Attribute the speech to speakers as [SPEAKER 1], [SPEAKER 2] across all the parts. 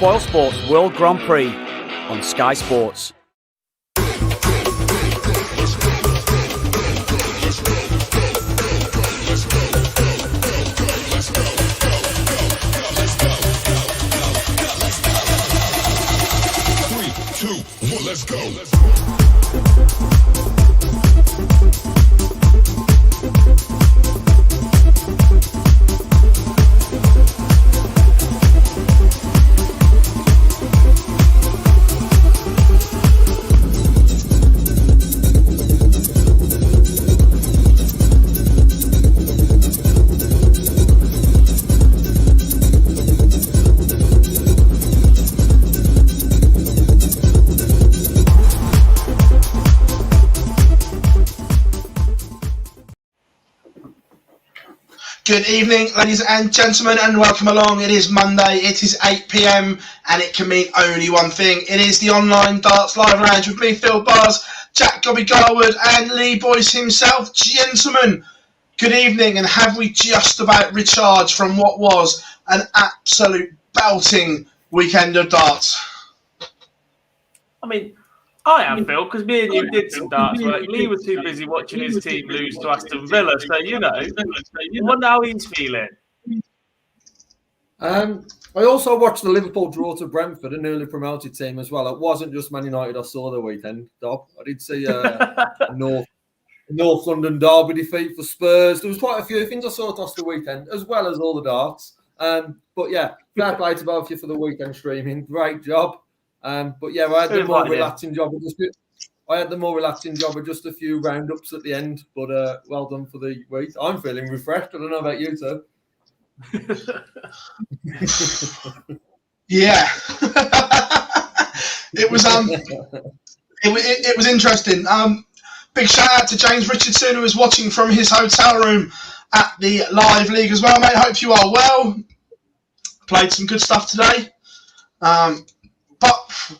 [SPEAKER 1] BoyleSports World Grand Prix on Sky Sports.
[SPEAKER 2] Let's go.
[SPEAKER 3] Good evening, ladies and gentlemen, and welcome along. It is Monday, it is 8 p.m, and it can mean only one thing. It is the online darts live lounge with me, Phill Bars, Jack Gobby Garwood, and Lee Boyce himself. Gentlemen, good evening, and have we just about recharged from what was an absolute belting weekend of darts?
[SPEAKER 4] I mean, I am, Phill, because me and you did some darts work. Lee was too busy watching his team lose to Aston Villa, so, I wonder how he's feeling.
[SPEAKER 5] I also watched the Liverpool draw to Brentford, a newly promoted team as well. It wasn't just Man United I saw the weekend, Dob. I did see a North London derby defeat for Spurs. There was quite a few things I saw across the weekend, as well as all the darts. But yeah, fair play to both of you for the weekend streaming. Great job. But yeah, I had the more relaxing job. I had the more relaxing job of just a few roundups at the end. But well done for the week. I'm feeling refreshed. I don't know about you two.
[SPEAKER 3] Yeah, it was it was interesting. Big shout out to James Richardson, who is watching from his hotel room at the live league as well, mate. Hope you are well. Played some good stuff today. But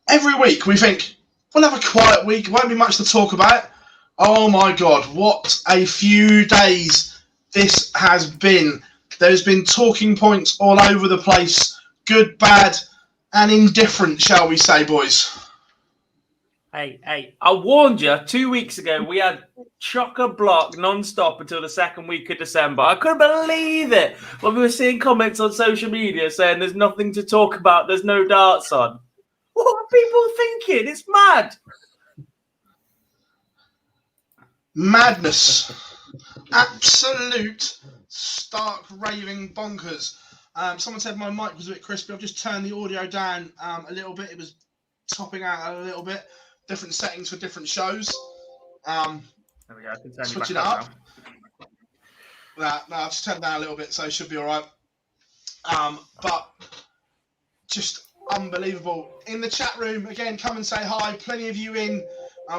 [SPEAKER 3] every week we think, we'll have a quiet week, won't be much to talk about. Oh my God, what a few days this has been. There's been talking points all over the place, good, bad, and indifferent, shall we say, boys?
[SPEAKER 4] Hey, I warned you 2 weeks ago we had chock-a-block non-stop until the second week of December. I couldn't believe it when we were seeing comments on social media saying there's nothing to talk about, there's no darts on. What are people thinking? It's mad.
[SPEAKER 3] Madness. Absolute stark raving bonkers. Someone said my mic was a bit crispy. I've just turned the audio down a little bit. It was topping out a little bit. Different settings for different shows.
[SPEAKER 4] There we go. I can turn
[SPEAKER 3] switching
[SPEAKER 4] you
[SPEAKER 3] it
[SPEAKER 4] back
[SPEAKER 3] up. No, I've just turned it down a little bit, so it should be all right. But just unbelievable. In the chat room, again, come and say hi. Plenty of you in.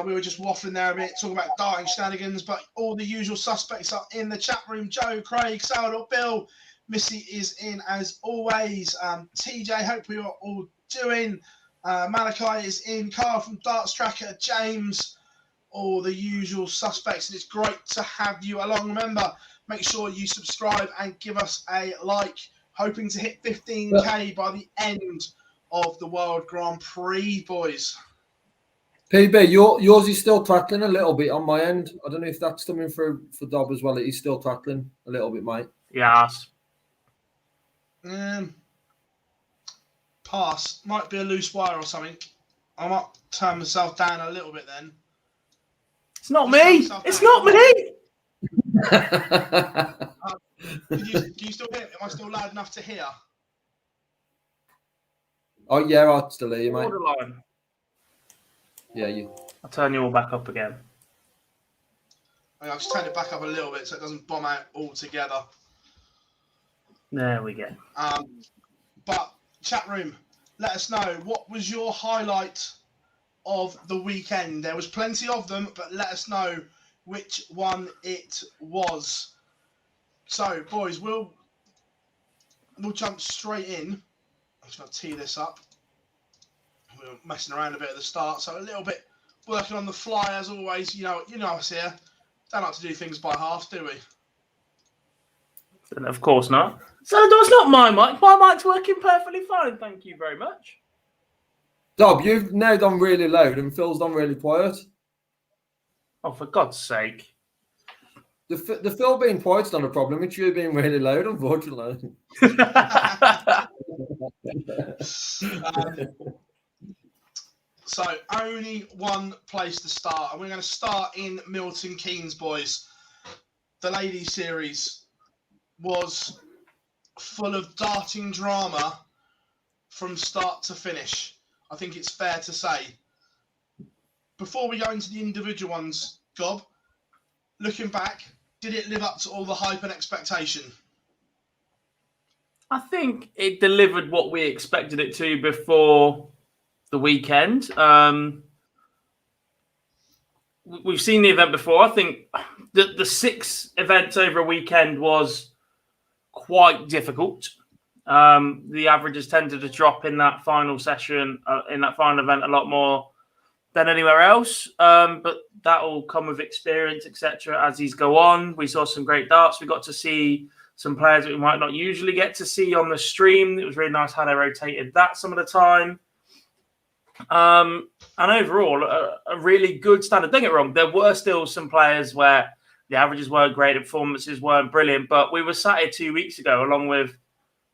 [SPEAKER 3] We were just waffling there a bit, talking about darting shenanigans, but all the usual suspects are in the chat room. Joe, Craig, Sourdough, Bill, Missy is in as always. TJ, hope we are all doing. Malachi is in, Carl from Darts Tracker, James, all the usual suspects, and it's great to have you along. Remember, make sure you subscribe and give us a like, hoping to hit 15k by the end of the World Grand Prix, boys.
[SPEAKER 5] PB, yours is still tackling a little bit on my end. I don't know if that's coming through for Dob as well. He's still tackling a little bit, mate.
[SPEAKER 4] Yes.
[SPEAKER 3] Pass. Might be a loose wire or something. I might turn myself down a little bit then.
[SPEAKER 4] It's not me. It's not me.
[SPEAKER 3] Can you still hear me? Am I still loud enough to hear?
[SPEAKER 5] Oh, yeah, I'll still hear you, mate.
[SPEAKER 4] Borderline.
[SPEAKER 5] Yeah, you.
[SPEAKER 4] I'll turn you all back up again.
[SPEAKER 3] I've just turned it back up a little bit so it doesn't bomb out altogether.
[SPEAKER 4] There we go.
[SPEAKER 3] But chat room, let us know, what was your highlight of the weekend? There was plenty of them, but let us know which one it was. So, boys, we'll jump straight in. I'm just going to tee this up. We were messing around a bit at the start, so a little bit working on the fly as always. You know us here. Don't like to do things by half, do we?
[SPEAKER 4] And of course not. So it's not my mic. My mic's working perfectly fine. Thank you very much.
[SPEAKER 5] Dob, you've now done really loud and Phil's done really quiet.
[SPEAKER 4] Oh, for God's sake.
[SPEAKER 5] The Phill being quiet's not a problem. It's you being really loud, unfortunately.
[SPEAKER 3] So only one place to start, and we're going to start in Milton Keynes, boys. The ladies' series was full of darting drama from start to finish. I think it's fair to say. Before we go into the individual ones, Gob, looking back, did it live up to all the hype and expectation?
[SPEAKER 4] I think it delivered what we expected it to before the weekend. We've seen the event before. I think the 6 events over a weekend was quite difficult. The averages tended to drop in that final session, in that final event, a lot more than anywhere else. But that will come with experience, etc. As these go on. We saw some great darts. We got to see some players that we might not usually get to see on the stream. It was really nice how they rotated that some of the time. And overall, a really good standard. Don't get me wrong, there were still some players where the averages weren't great, the performances weren't brilliant, but we were sat here 2 weeks ago, along with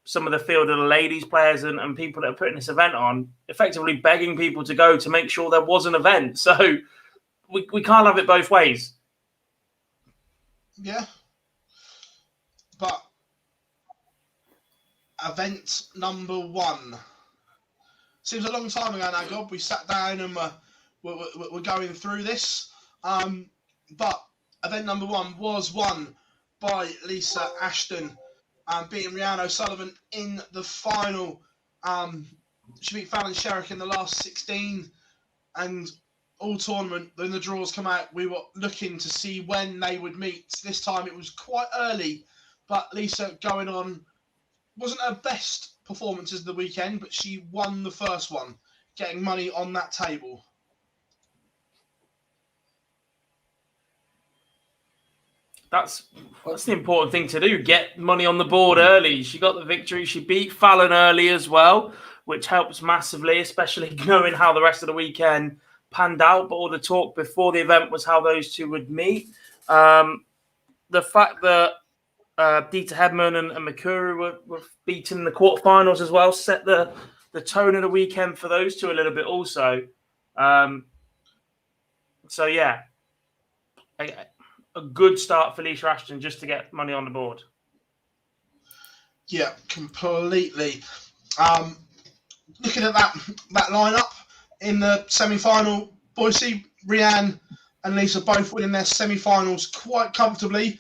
[SPEAKER 4] some of the field of the ladies players and people that are putting this event on, effectively begging people to go to make sure there was an event. So we can't have it both ways.
[SPEAKER 3] Yeah. But event number 1. Seems a long time ago now, God. We sat down and we're going through this. But event number 1 was won by Lisa Ashton, beating Rhiannon O'Sullivan in the final. She beat Fallon Sherrock in the last 16. And all tournament, when the draws come out, we were looking to see when they would meet. This time it was quite early, but Lisa going on wasn't her best performances of the weekend, but she won the first one, getting money on that table.
[SPEAKER 4] That's the important thing to do, get money on the board early. She got the victory. She beat Fallon early as well, which helps massively, especially knowing how the rest of the weekend panned out. But all the talk before the event was how those two would meet. The fact that Dieter Hedman and Makuru were beaten in the quarterfinals as well set the tone of the weekend for those two a little bit also. So, yeah, a good start for Lisa Ashton just to get money on the board.
[SPEAKER 3] Yeah, completely. Looking at that lineup in the semi-final, Boise, Rhiannon and Lisa both winning their semi-finals quite comfortably.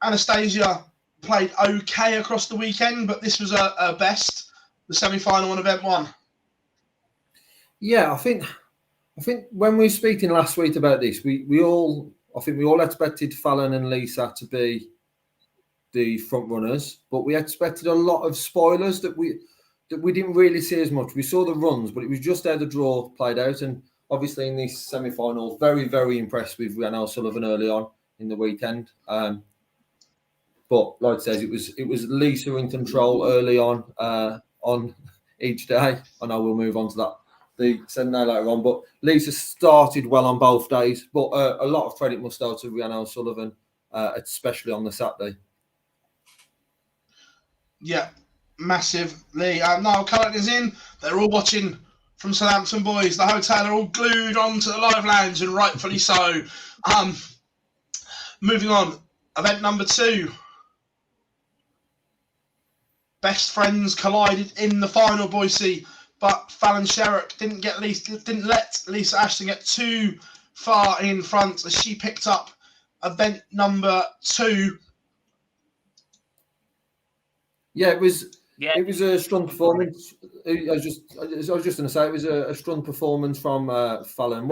[SPEAKER 3] Anastasia played okay across the weekend, but this was her best, the semi-final on event 1.
[SPEAKER 5] Yeah, I think when we were speaking last week about this, we all expected Fallon and Lisa to be the front runners, but we expected a lot of spoilers that we didn't really see as much. We saw the runs, but it was just how the draw played out. And obviously in these semi-finals, very, very impressed with Rhiannon O'Sullivan early on in the weekend. But like I said, it was Lisa in control early on each day. I know we'll move on to that the Sunday later on, but Lisa started well on both days. But a lot of credit must go to Rhiannon O'Sullivan, especially on the Saturday.
[SPEAKER 3] Yeah, massively. Niall Cullen is in. They're all watching from Southampton, boys. The hotel are all glued onto the live lounge, and rightfully so. Moving on, event number 2. Best friends collided in the final, Boise, but Fallon Sherrock didn't let Lisa Ashton get too far in front as she picked up event number 2. Yeah,
[SPEAKER 5] it was a strong performance. I was just going to say it was a strong performance from Fallon.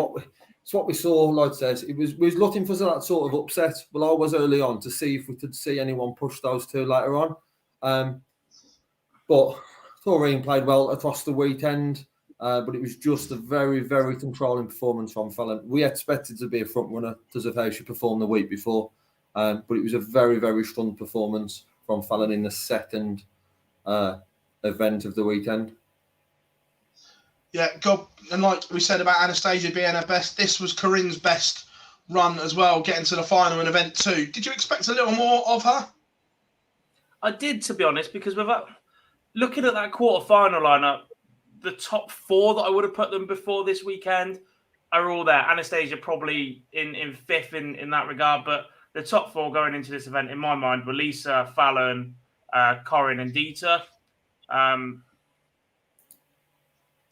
[SPEAKER 5] It's what we saw, like I said, we was looking for that sort of upset. Well, I was early on to see if we could see anyone push those two later on. But Taurine played well across the weekend, but it was just a very, very controlling performance from Fallon. We expected to be a front runner because of how she performed the week before. But it was a very, very strong performance from Fallon in the second event of the weekend.
[SPEAKER 3] Yeah, God, and like we said about Anastasia being her best, this was Corinne's best run as well, getting to the final in event 2. Did you expect a little more of her?
[SPEAKER 4] I did, to be honest, because without looking at that quarter-final lineup, the top 4 that I would have put them before this weekend are all there. Anastasia probably in 5th in that regard, but the top 4 going into this event, in my mind, were Lisa, Fallon, Corinne and Dieter.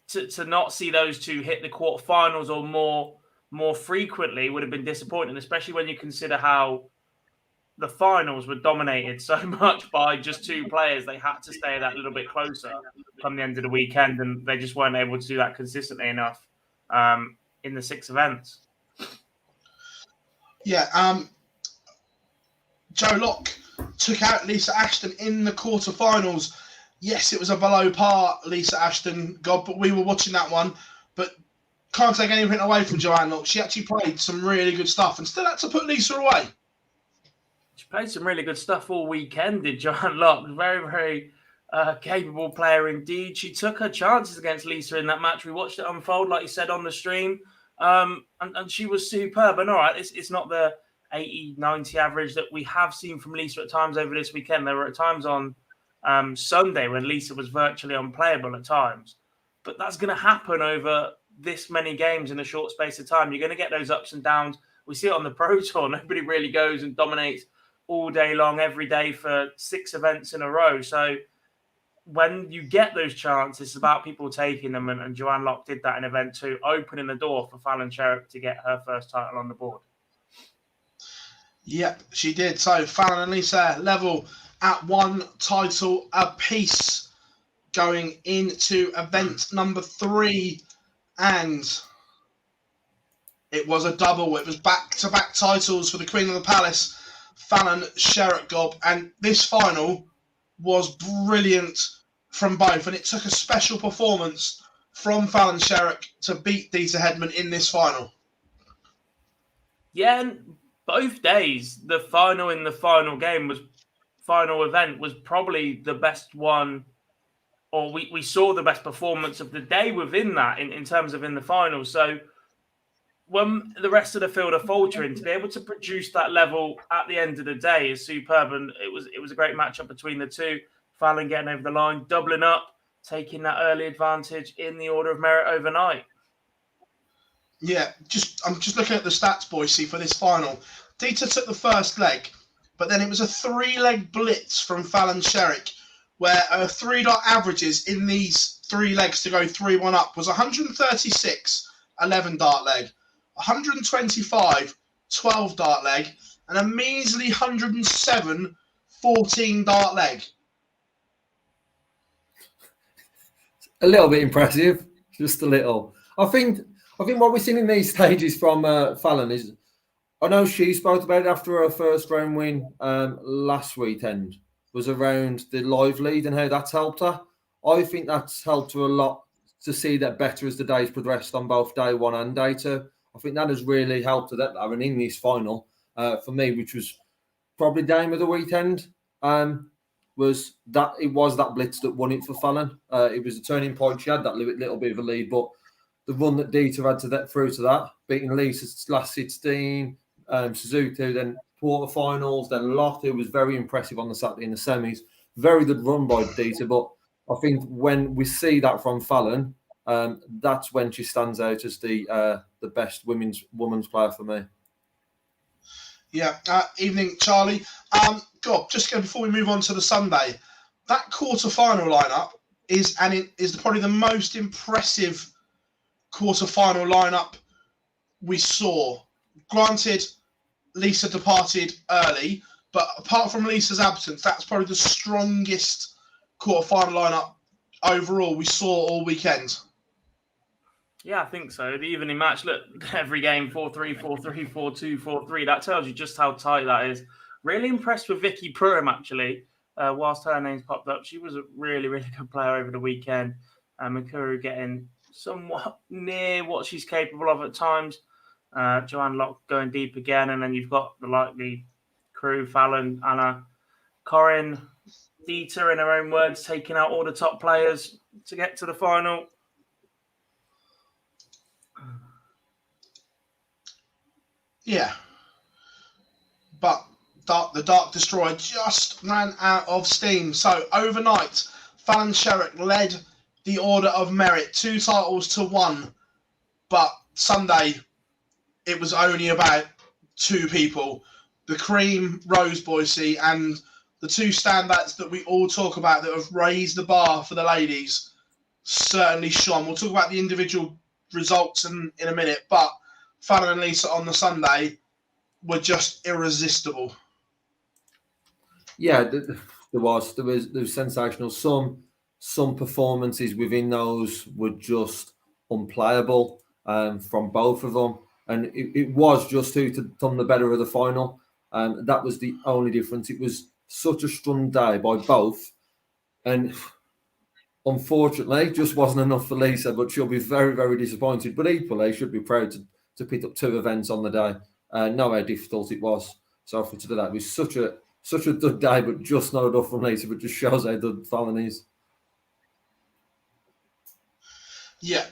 [SPEAKER 4] To not see those 2 hit the quarterfinals or more frequently would have been disappointing, especially when you consider how the finals were dominated so much by just 2 players. They had to stay that little bit closer come the end of the weekend, and they just weren't able to do that consistently enough in the 6 events.
[SPEAKER 3] Yeah, Joe Locke took out Lisa Ashton in the quarterfinals. Yes, it was a below par Lisa Ashton, God, but we were watching that one. But can't take anything away from Joanne Locke. She actually played some really good stuff and still had to put Lisa away.
[SPEAKER 4] She played some really good stuff all weekend, did Joanne Locke. Very, very capable player indeed. She took her chances against Lisa in that match. We watched it unfold, like you said, on the stream. And she was superb. And all right, it's not the 80, 90 average that we have seen from Lisa at times over this weekend. There were at times on Sunday when Lisa was virtually unplayable at times. But that's going to happen over this many games in a short space of time. You're going to get those ups and downs. We see it on the Pro Tour. Nobody really goes and dominates all day long, every day for 6 events in a row. So when you get those chances, it's about people taking them. And Joanne Locke did that in event 2, opening the door for Fallon Sherrock to get her first title on the board.
[SPEAKER 3] Yep, she did. So Fallon and Lisa level at 1 title apiece going into event number 3. And it was a double. It was back-to-back titles for the Queen of the Palace, Fallon Sherrock Gob. And this final was brilliant from both. And it took a special performance from Fallon Sherrock to beat Dieter Hedman in this final.
[SPEAKER 4] Yeah, and both days, the final in the final event was probably the best one, or we saw the best performance of the day within that in terms of in the final. So when the rest of the field are faltering, to be able to produce that level at the end of the day is superb. And it was a great matchup between the 2. Fallon getting over the line, doubling up, taking that early advantage in the order of merit overnight.
[SPEAKER 3] Yeah, I'm just looking at the stats, Boise, for this final. Dieter took the first leg, but then it was a 3-leg blitz from Fallon Sherrock, where 3-dot averages in these 3 legs to go 3-1 up was 136, 11-dart leg, 125, 12-dart leg, and a measly 107, 14-dart leg.
[SPEAKER 5] A little bit impressive, just a little. I think what we've seen in these stages from Fallon is, I know she spoke about it after her first round win last weekend, was around the live lead and how that's helped her. I think that's helped her a lot to see that better as the days progressed on both day 1 and day 2. I think that has really helped her that and in this final for me, which was probably game of the weekend, was that blitz that won it for Fallon. It was a turning point. She had that little bit of a lead, but the run that Dieter had to get through to that, beating Lisa's last 16, Suzuki, then quarterfinals, then Lotte, who was very impressive on the Saturday in the semis. Very good run by Dieter, but I think when we see that from Fallon, that's when she stands out as the best women's player for me.
[SPEAKER 3] Yeah, evening, Charlie. Before we move on to the Sunday, that quarter-final lineup is probably the most impressive quarter-final lineup we saw. Granted, Lisa departed early, but apart from Lisa's absence, that's probably the strongest quarter-final lineup overall we saw all weekend.
[SPEAKER 4] Yeah, I think so. The evening match, look, every game 4-3, 4-3, 4-2, 4-3. That tells you just how tight that is. Really impressed with Vicky Pruitt, actually. Whilst her name's popped up, she was a really, really good player over the weekend. Mikuru getting somewhat near what she's capable of at times. Joanne Locke going deep again, and then you've got the likely crew, Fallon, Anna, Corinne, Dieter, in her own words, taking out all the top players to get to the final.
[SPEAKER 3] Yeah. But the Dark Destroyer just ran out of steam. So overnight, Fallon Sherrock led the Order of Merit, 2 titles to 1. But Sunday, it was only about 2 people. The Cream, Rose Boise, and the 2 standouts that we all talk about that have raised the bar for the ladies certainly shone. We'll talk about the individual results in a minute, but Fallon and Lisa on the Sunday were just irresistible.
[SPEAKER 5] Yeah, there was sensational. Some performances within those were just unplayable from both of them, and it was just who to done the better of the final. That was the only difference. It was such a strong day by both, and unfortunately, just wasn't enough for Lisa. But she'll be very, very disappointed. But equally, should be proud to pick up 2 events on the day. Know how difficult it was. So for to do that, it was such a good day, but just not enough from Lisa. But just shows how good Fallon is.
[SPEAKER 3] Yeah,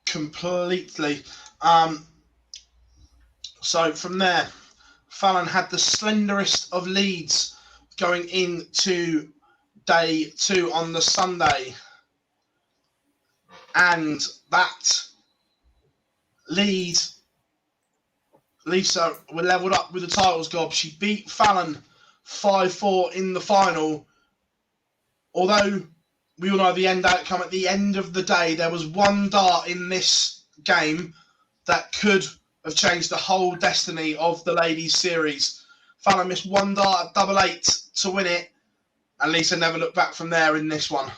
[SPEAKER 3] completely. So from there, Fallon had the slenderest of leads going into day 2 on the Sunday. And that lead, Lisa were levelled up with the titles gob. She beat Fallon 5-4 in the final. Although we all know the end outcome at the end of the day, there was one dart in this game that could have changed the whole destiny of the ladies' series. Fallon missed one dart at double 8 to win it, and Lisa never looked back from there in this one.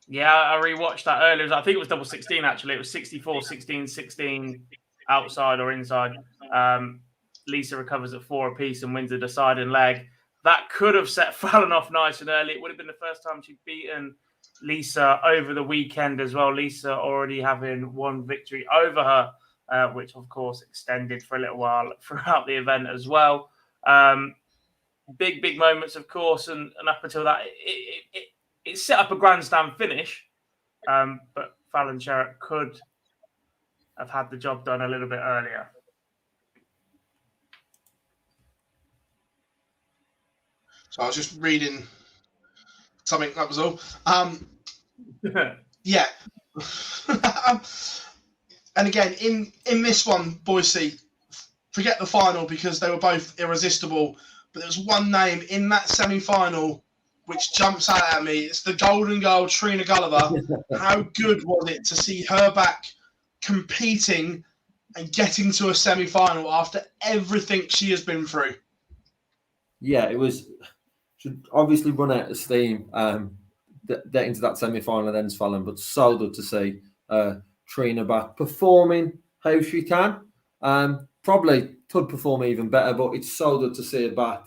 [SPEAKER 4] Yeah, I rewatched that earlier. I think it was double 16, actually. It was 64, 16, 16 outside or inside. Lisa recovers at 4 apiece and wins the deciding leg. That could have set Fallon off nice and early. It would have been the first time she'd beaten Lisa over the weekend as well. Lisa already having 1 victory over her, which, of course, extended for a little while throughout the event as well. Big moments, of course, and up until that, it set up a grandstand finish, but Fallon Sherrock could have had the job done a little bit earlier.
[SPEAKER 3] So I was just reading something, that was all. Yeah. And again, in this one, Boise, forget the final because they were both irresistible, but there's one name in that semi-final which jumps out at me. It's the golden girl, Trina Gulliver. How good was it to see her back competing and getting to a semi-final after everything she has been through?
[SPEAKER 5] Yeah, it was. Should obviously run out of steam. Get into that semi-final against Fallon, but so good to see Trina back performing how she can. Probably could perform even better, but it's so good to see her back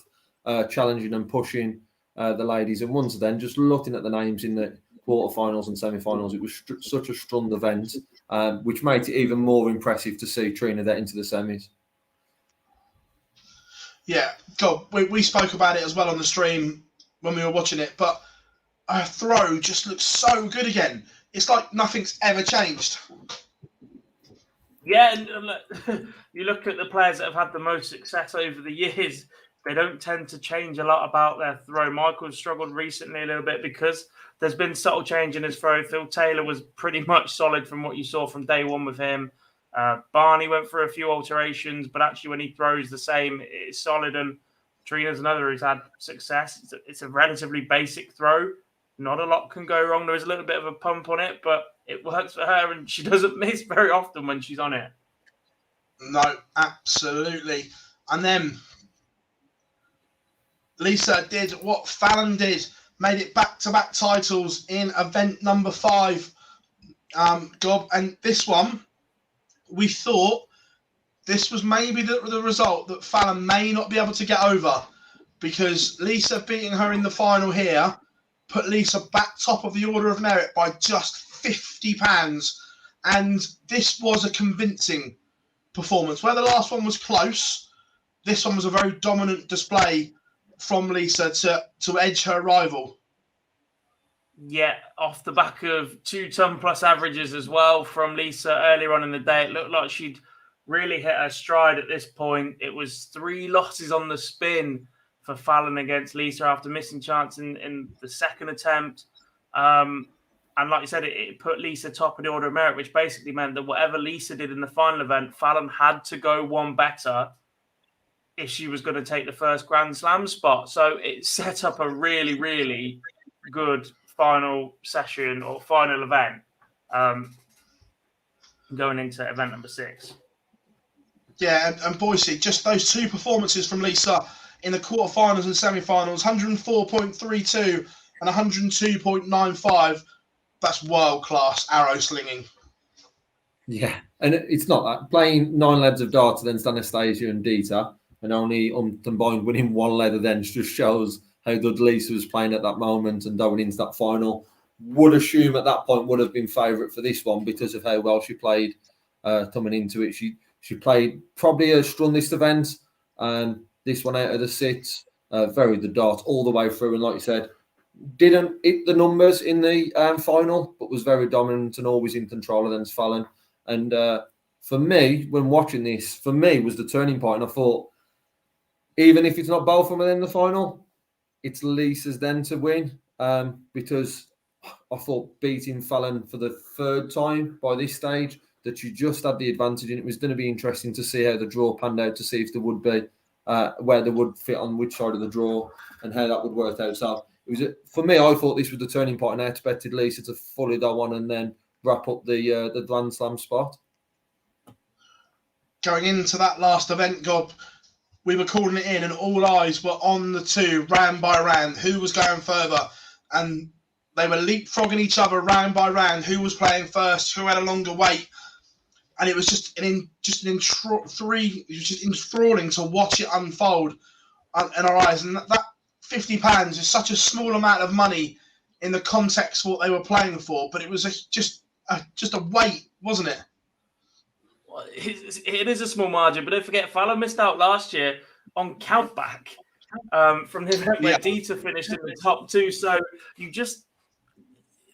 [SPEAKER 5] challenging and pushing the ladies. And once then, just looking at the names in the quarterfinals and semi-finals, it was such a strong event, which made it even more impressive to see Trina get into the semis.
[SPEAKER 3] Yeah, God, we spoke about it as well on the stream when we were watching it, but her throw just looks so good again. It's like nothing's ever changed.
[SPEAKER 4] Yeah, and you look at the players that have had the most success over the years, they don't tend to change a lot about their throw. Michael's struggled recently a little bit because there's been subtle change in his throw. Phill Taylor was pretty much solid from what you saw from day 1 with him. Barney went through a few alterations, but actually when he throws the same, it's solid. And Trina's another who's had success. It's a relatively basic throw. Not a lot can go wrong. There is a little bit of a pump on it, but it works for her, and she doesn't miss very often when she's on it.
[SPEAKER 3] No, absolutely. And then Lisa did what Fallon did, made it back-to-back titles in event number 5. And this one, we thought this was maybe the result that Fallon may not be able to get over, because Lisa beating her in the final here put Lisa back top of the Order of Merit by just £50. And this was a convincing performance. Where the last one was close, this one was a very dominant display from Lisa to edge her rival.
[SPEAKER 4] Yeah, off the back of 2-ton-plus averages as well from Lisa earlier on in the day. It looked like she'd really hit her stride at this point. It was 3 losses on the spin for Fallon against Lisa after missing chance in the second attempt. And like you said, it put Lisa top of the order of merit, which basically meant that whatever Lisa did in the final event, Fallon had to go one better if she was going to take the first Grand Slam spot. So it set up a really, really good final session or final event going into event number 6.
[SPEAKER 3] Yeah, and Boise, just those 2 performances from Lisa in the quarterfinals and semi-finals, 104.32 and 102.95. That's world-class arrow slinging.
[SPEAKER 5] Yeah, and it's not that. Playing 9 leads of darts against Anastasia and Dita and only combined winning 1 lead then just shows how good Lisa was playing at that moment and going into that final. Would assume at that point would have been favourite for this one because of how well she played coming into it. She played probably a strongest event, this one out of the 6. Very good darts all the way through, and like you said, didn't hit the numbers in the final, but was very dominant and always in control against Fallon. And for me, when watching this, for me was the turning point. And I thought, even if it's not both of them in the final, it's Lisa's then to win because I thought beating Fallon for the 3rd time by this stage, that she just had the advantage, and it was going to be interesting to see how the draw panned out, to see if there would be where they would fit on which side of the draw and how that would work out. So it was for me. I thought this was the turning point, and I expected Lisa to fully go on and then wrap up the Grand Slam spot.
[SPEAKER 3] Going into that last event, Gob, we were calling it in, and all eyes were on the 2 round by round. Who was going further? And they were leapfrogging each other round by round. Who was playing first? Who had a longer wait? And it was just enthralling to watch it unfold in our eyes. And that £50 is such a small amount of money in the context of what they were playing for. But it was just a weight, wasn't it?
[SPEAKER 4] Well, it is a small margin, but don't forget, Fallon missed out last year on countback from the event where Dita finished in the top 2. So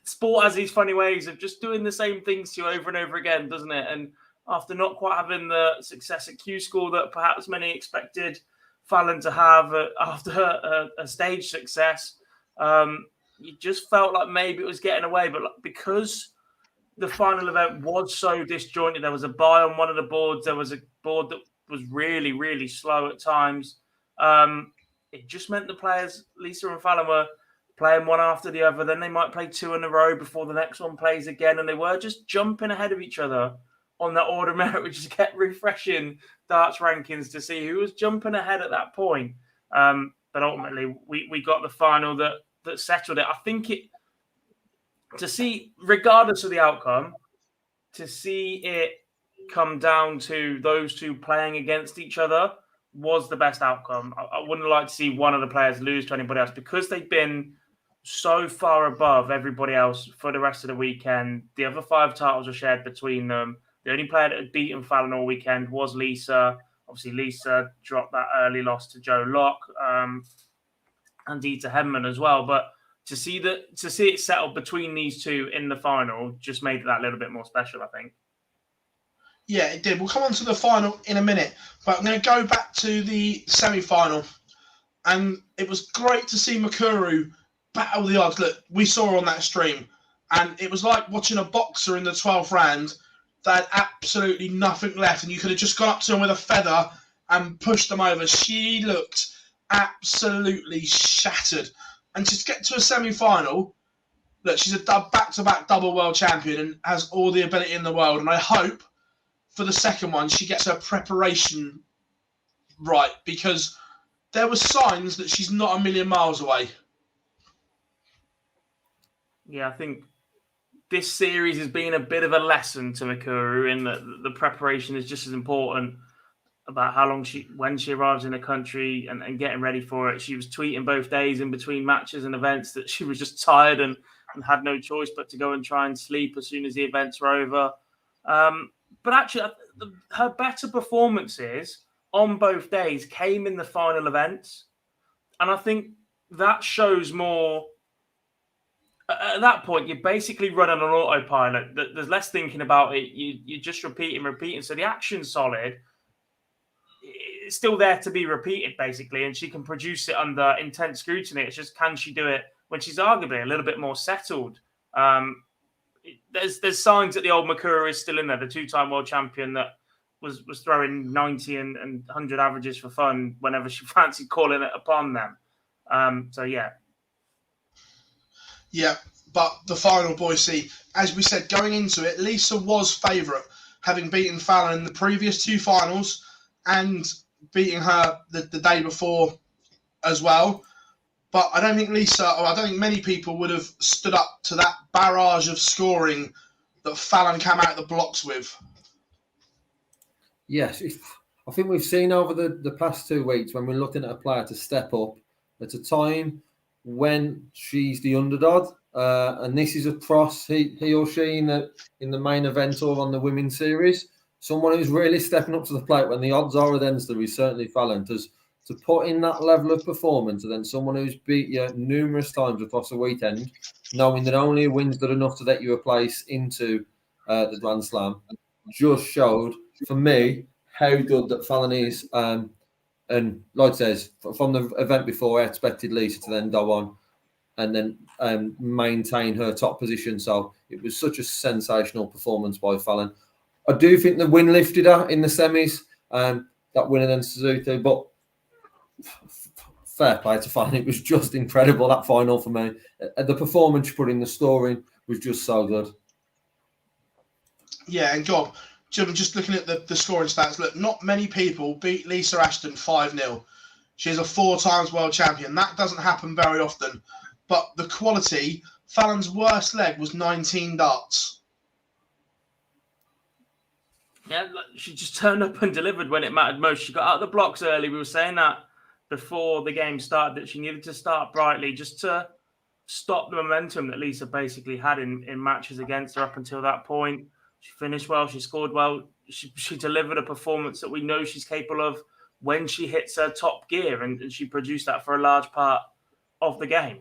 [SPEAKER 4] sport has these funny ways of just doing the same things to you over and over again, doesn't it? And after not quite having the success at Q School that perhaps many expected Fallon to have after a stage success, you just felt like maybe it was getting away. But because the final event was so disjointed, there was a bye on one of the boards, there was a board that was really, really slow at times. It just meant the players, Lisa and Fallon, were playing one after the other. Then they might play 2 in a row before the next one plays again. And they were just jumping ahead of each other on that order of merit, which just kept refreshing darts rankings to see who was jumping ahead at that point. But ultimately, we got the final that settled it. I think to see, regardless of the outcome, to see it come down to those 2 playing against each other was the best outcome. I wouldn't like to see one of the players lose to anybody else because they've been so far above everybody else for the rest of the weekend. The other 5 titles were shared between them. The only player that had beaten Fallon all weekend was Lisa. Obviously, Lisa dropped that early loss to Joe Locke and Dita Hedman as well. But to see it settled between these 2 in the final just made that a little bit more special, I think.
[SPEAKER 3] Yeah, it did. We'll come on to the final in a minute, but I'm going to go back to the semi-final. And it was great to see Mikuru battle the odds. Look, we saw her on that stream, and it was like watching a boxer in the 12th round that had absolutely nothing left, and you could have just gone up to him with a feather and pushed them over. She looked absolutely shattered. And just get to a semi-final, look, she's a back-to-back double world champion and has all the ability in the world. And I hope for the second one, she gets her preparation right, because there were signs that she's not a million miles away.
[SPEAKER 4] Yeah, I think this series has been a bit of a lesson to Mikuru in that the preparation is just as important about how long when she arrives in the country and getting ready for it. She was tweeting both days in between matches and events that she was just tired and had no choice but to go and try and sleep as soon as the events were over. But actually, her better performances on both days came in the final events. And I think that shows more. At that point, you're basically running on autopilot. There's less thinking about it. You're just repeating. So the action's solid. It's still there to be repeated, basically, and she can produce it under intense scrutiny. It's just, can she do it when she's arguably a little bit more settled? There's signs that the old Makura is still in there, the two-time world champion that was throwing 90 and 100 averages for fun whenever she fancied calling it upon them. So, yeah.
[SPEAKER 3] Yeah, but the final, Boise, as we said, going into it, Lisa was favourite, having beaten Fallon in the previous two finals and beating her the day before as well. But I don't think I don't think many people would have stood up to that barrage of scoring that Fallon came out the blocks with.
[SPEAKER 5] Yes, I think we've seen over the past 2 weeks, when we're looking at a player to step up at a time when she's the underdog, and this is across he or she in the main event or on the women's series. Someone who's really stepping up to the plate when the odds are against her is certainly Fallon. To put in that level of performance, and then someone who's beat you numerous times across the weekend, knowing that only a win's good enough to get you a place into the Grand Slam, just showed for me how good that Fallon is. And like I says, from the event before, I expected Lisa to then go on and then maintain her top position. So it was such a sensational performance by Fallon. I do think the win lifted her in the semis, that win against Suzuki, but fair play to Fallon. It was just incredible, that final for me. The performance she put in, the scoring was just so good.
[SPEAKER 3] Yeah, and Gob, just looking at the scoring stats, look, not many people beat Lisa Ashton 5-0. She's a 4 times world champion. That doesn't happen very often. But the quality, Fallon's worst leg was 19 darts.
[SPEAKER 4] Yeah, she just turned up and delivered when it mattered most. She got out of the blocks early. We were saying that before the game started, that she needed to start brightly just to stop the momentum that Lisa basically had in matches against her up until that point. She finished well. She scored well. She delivered a performance that we know she's capable of when she hits her top gear, and she produced that for a large part of the game.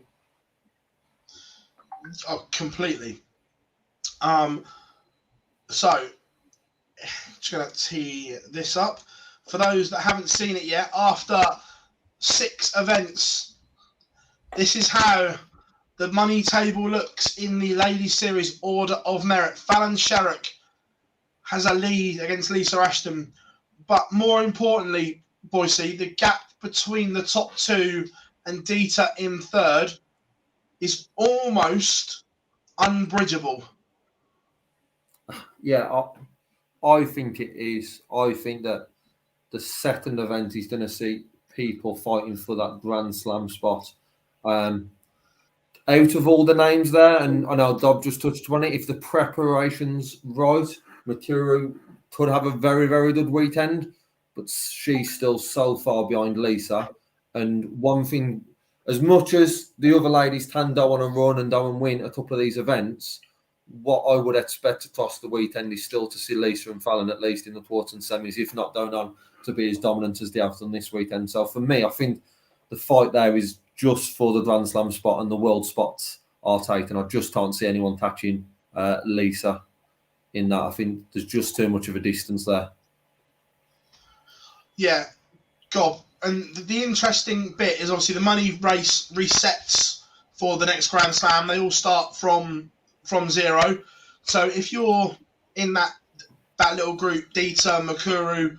[SPEAKER 3] Oh, completely. So, just going to tee this up. For those that haven't seen it yet, after 6 events, this is how the money table looks in the Ladies Series order of merit. Fallon Sherrock has a lead against Lisa Ashton. But more importantly, Boise, the gap between the top 2 and Dita in 3rd is almost unbridgeable.
[SPEAKER 5] Yeah, I think it is. I think that the second event is going to see people fighting for that Grand Slam spot. Out of all the names there, and I know Dob just touched on it, if the preparation's right, Makuru could have a very, very good weekend, but she's still so far behind Lisa. And one thing, as much as the other ladies can go on a run and go and win a couple of these events, what I would expect across the weekend is still to see Lisa and Fallon at least in the quarters and semis, if not going on to be as dominant as they have done this weekend. So for me, I think the fight there is just for the Grand Slam spot, and the world spots are taken. I just can't see anyone catching Lisa in that. I think there's just too much of a distance there.
[SPEAKER 3] Yeah, Gob. And the interesting bit is obviously the money race resets for the next Grand Slam. They all start from 0. So if you're in that little group, Dita, Makuru,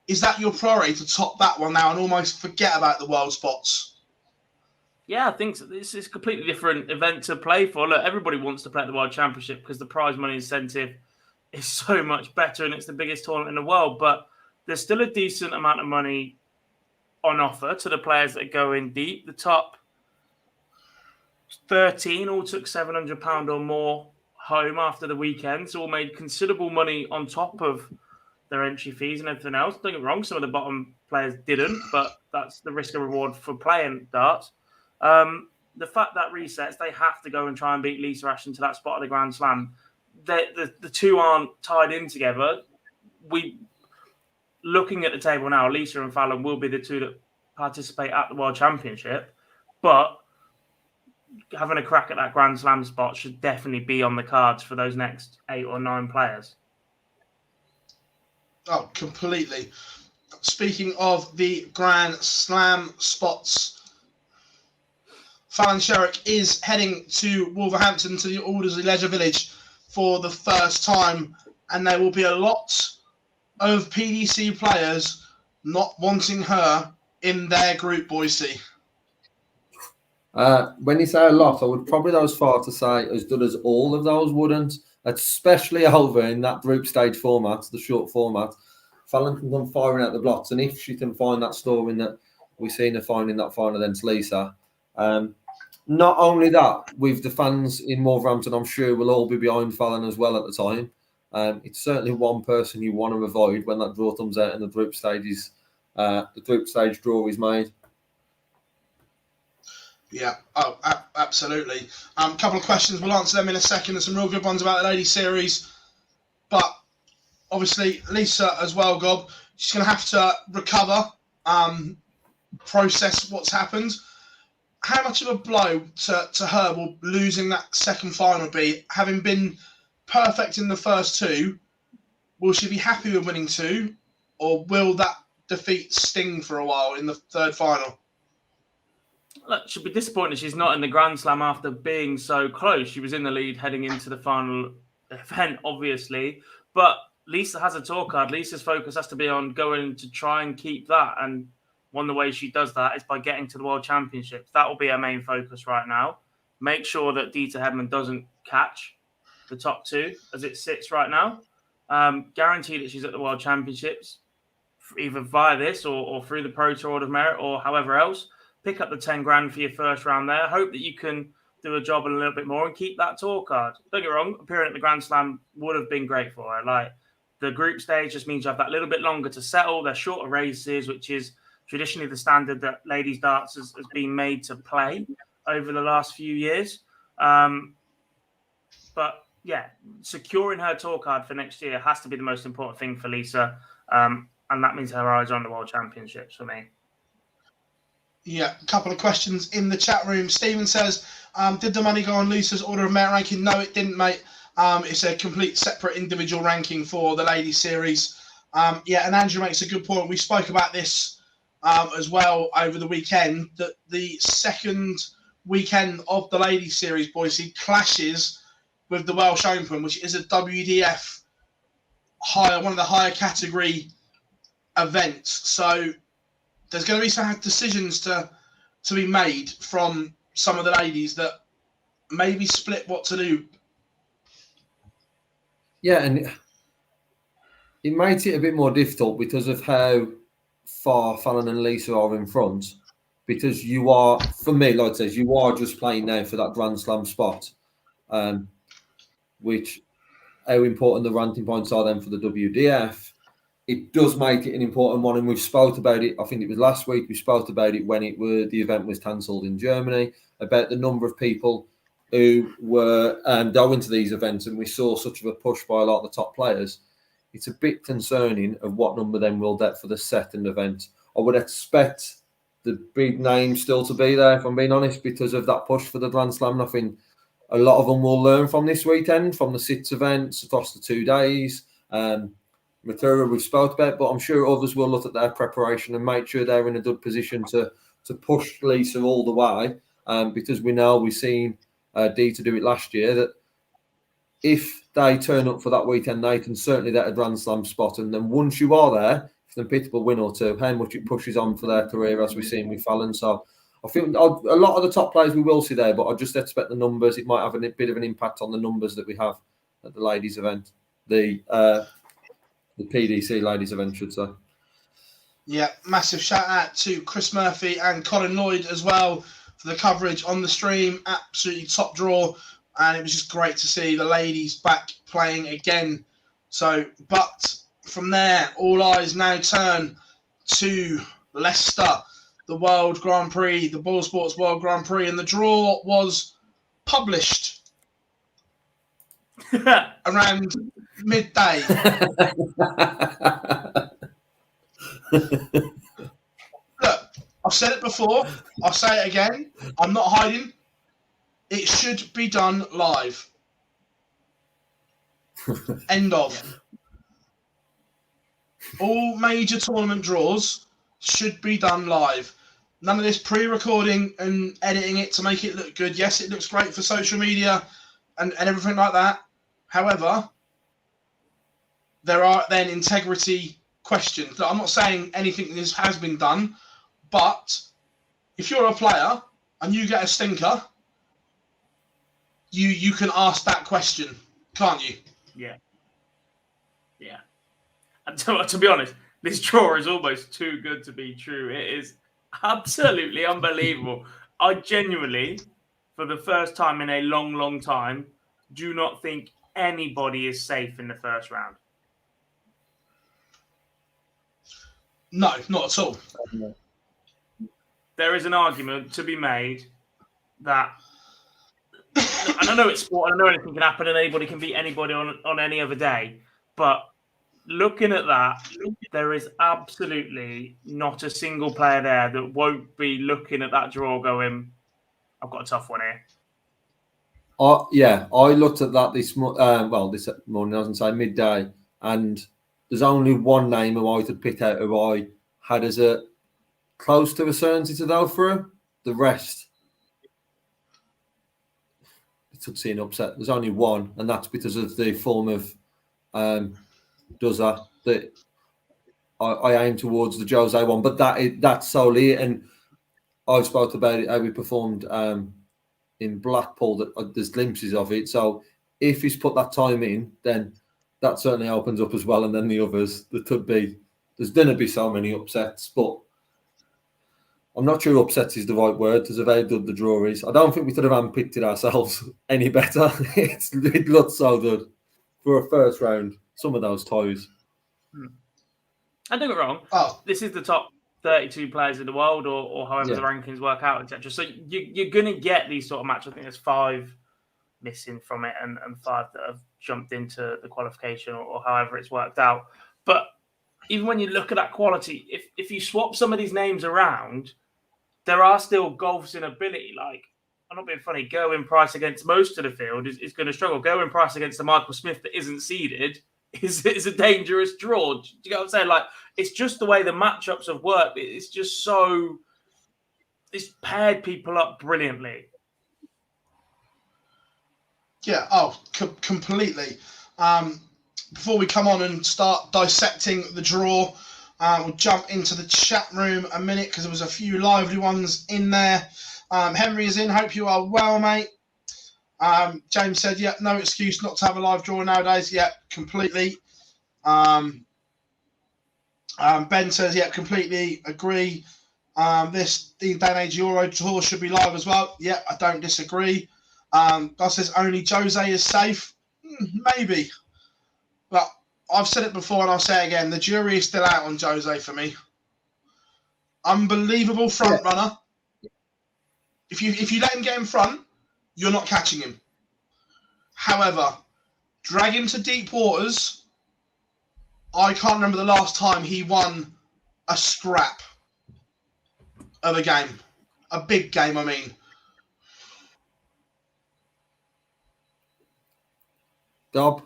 [SPEAKER 3] is that your priority to top that one now and almost forget about the world spots?
[SPEAKER 4] Yeah, I think so. This is a completely different event to play for. Look, everybody wants to play at the World Championship because the prize money incentive is so much better and it's the biggest tournament in the world. But there's still a decent amount of money on offer to the players that go in deep. The top 13 all took £700 or more home after the weekend, so all made considerable money on top of their entry fees and everything else. Don't get me wrong, some of the bottom players didn't, but that's the risk and reward for playing darts. The fact that resets, they have to go and try and beat Lisa Ashton to that spot of the Grand Slam. The two aren't tied in together. looking at the table now, Lisa and Fallon will be the two that participate at the World Championship, but having a crack at that Grand Slam spot should definitely be on the cards for those next 8 or 9 players.
[SPEAKER 3] Oh, completely. Speaking of the Grand Slam spots, Fallon Sherrock is heading to Wolverhampton to the Aldersley Leisure Village for the first time, and there will be a lot of PDC players not wanting her in their group, Boise.
[SPEAKER 5] When you say a lot, I would probably go as far to say as good as all of those wouldn't, especially over in that group stage format, the short format. Fallon can come firing out the blocks, and if she can find that scoring that we've seen her find in that final against Lisa, not only that, with the fans in Wolverhampton, I'm sure will all be behind Fallon as well at the time. It's certainly one person you want to avoid when that draw comes out and the group stage draw is made.
[SPEAKER 3] Yeah, absolutely. A couple of questions, we'll answer them in a second. There's some real good ones about the ladies series, but obviously Lisa as well, Gob, she's going to have to recover, process what's happened. How much of a blow to her will losing that second final be? Having been perfect in the first 2, will she be happy with winning 2, or will that defeat sting for a while in the third final?
[SPEAKER 4] Look, she'll be disappointed she's not in the Grand Slam after being so close. She was in the lead heading into the final event, obviously, but Lisa has a tour card. Lisa's focus has to be on going to try and keep that, and one of the ways she does that is by getting to the World Championships. That will be her main focus right now. Make sure that Dieter Hedman doesn't catch the top 2 as it sits right now. Guarantee that she's at the World Championships, either via this or through the Pro Tour of Merit or however else. Pick up the 10 grand for your first round there. Hope that you can do a job a little bit more and keep that tour card. Don't get me wrong, appearing at the Grand Slam would have been great for her. Like, the group stage just means you have that little bit longer to settle. They're shorter races, which is traditionally the standard that ladies darts has been made to play over the last few years. But yeah, securing her tour card for next year has to be the most important thing for Lisa. And that means her eyes are on the World Championships for me.
[SPEAKER 3] Yeah, a couple of questions in the chat room. Stephen says, did the money go on Lisa's Order of Merit ranking? No, it didn't, mate. It's a complete separate individual ranking for the ladies series. Yeah, and Andrew makes a good point. We spoke about this as well over the weekend, that the second weekend of the ladies series, Boise, clashes with the Welsh Open, which is a WDF one of the higher category events. So there's going to be some decisions to be made from some of the ladies that maybe split what to do. Yeah,
[SPEAKER 5] and it makes it a bit more difficult because of how far Fallon and Lisa are in front. Because you are, for me, like I said, you are just playing now for that Grand Slam spot, which how important the ranking points are then for the WDF. It does make it an important one, and we've spoke about it. I think it was last week. We spoke about it when the event was cancelled in Germany, about the number of people who were going to these events, and we saw such of a push by a lot of the top players. It's a bit concerning of what number then we'll get for the second event. I would expect the big names still to be there, if I'm being honest, because of that push for the Grand Slam. I think a lot of them will learn from this weekend, from the 6 events across the 2 days. Material we've spoke about, but I'm sure others will look at their preparation and make sure they're in a good position to push Lisa all the way, because we know we've seen Dee to do it last year, that if they turn up for that weekend, they can certainly get a Grand Slam spot. And then once you are there, if they pick up a win or 2, how much it pushes on for their career, as we've seen with Fallon. So I think a lot of the top players we will see there, but I just expect the numbers. It might have a bit of an impact on the numbers that we have at the ladies' event, the PDC ladies' event, should say.
[SPEAKER 3] Yeah, massive shout out to Chris Murphy and Colin Lloyd as well for the coverage on the stream. Absolutely top draw. And it was just great to see the ladies back playing again. So, but from there, all eyes now turn to Leicester, the World Grand Prix, the BoyleSports World Grand Prix, and the draw was published around midday. Look, I've said it before. I'll say it again. I'm not hiding. It should be done live. End of. All major tournament draws should be done live. None of this pre-recording and editing it to make it look good. Yes, it looks great for social media and everything like that. However, there are then integrity questions. Look, I'm not saying anything this has been done, but if you're a player and you get a stinker, you can ask that question, can't you?
[SPEAKER 4] Yeah. And to be honest, this draw is almost too good to be true. It is absolutely unbelievable. I genuinely, for the first time in a long, long time, do not think anybody is safe in the first round.
[SPEAKER 3] No, not at all.
[SPEAKER 4] There is an argument to be made that, and I know it's sport, and I know anything can happen, and anybody can beat anybody on any other day, but looking at that, there is absolutely not a single player there that won't be looking at that draw going, I've got a tough one here.
[SPEAKER 5] I looked at that this morning, I was say midday, and there's only one name who I could pick out who I had as a close to a certainty to go through. The rest, it took seeing upset. There's only one, and that's because of the form of Dozer that I aim towards the Jose one. But that's solely it. And I've spoke about it, how we performed in Blackpool, that there's glimpses of it. So if he's put that time in, then that certainly opens up as well. And then the others, there's going to be so many upsets, but I'm not sure upsets is the right word because of how good the draw is. I don't think we could have handpicked it ourselves any better. It looked so good for a first round, some of those ties.
[SPEAKER 4] I don't get wrong. This is the top 32 players in the world, or however the rankings work out, etc. So you're going to get these sort of matches. I think there's 5 missing from it and 5 that have jumped into the qualification or however it's worked out. But even when you look at that quality, if you swap some of these names around, there are still golfs in ability. Like, I'm not being funny, Gerwyn Price against most of the field is going to struggle. Gerwyn Price against the Michael Smith that isn't seeded is a dangerous draw. Do you get what I'm saying? Like, it's just the way the matchups have worked. It's just so... It's paired people up brilliantly.
[SPEAKER 3] Yeah, completely. Before we come on and start dissecting the draw, we'll jump into the chat room a minute because there was a few lively ones in there. Henry is in. Hope you are well, mate. James said, no excuse not to have a live draw nowadays. Completely. Ben says, completely agree. This day and age Euro tour should be live as well. I don't disagree. Gus says, only Jose is safe. Maybe. But I've said it before and I'll say it again. The jury is still out on Jose for me. Unbelievable front runner. If you let him get in front, you're not catching him. However, drag him to deep waters. I can't remember the last time he won a scrap of a game. A big game, I mean.
[SPEAKER 5] Dob?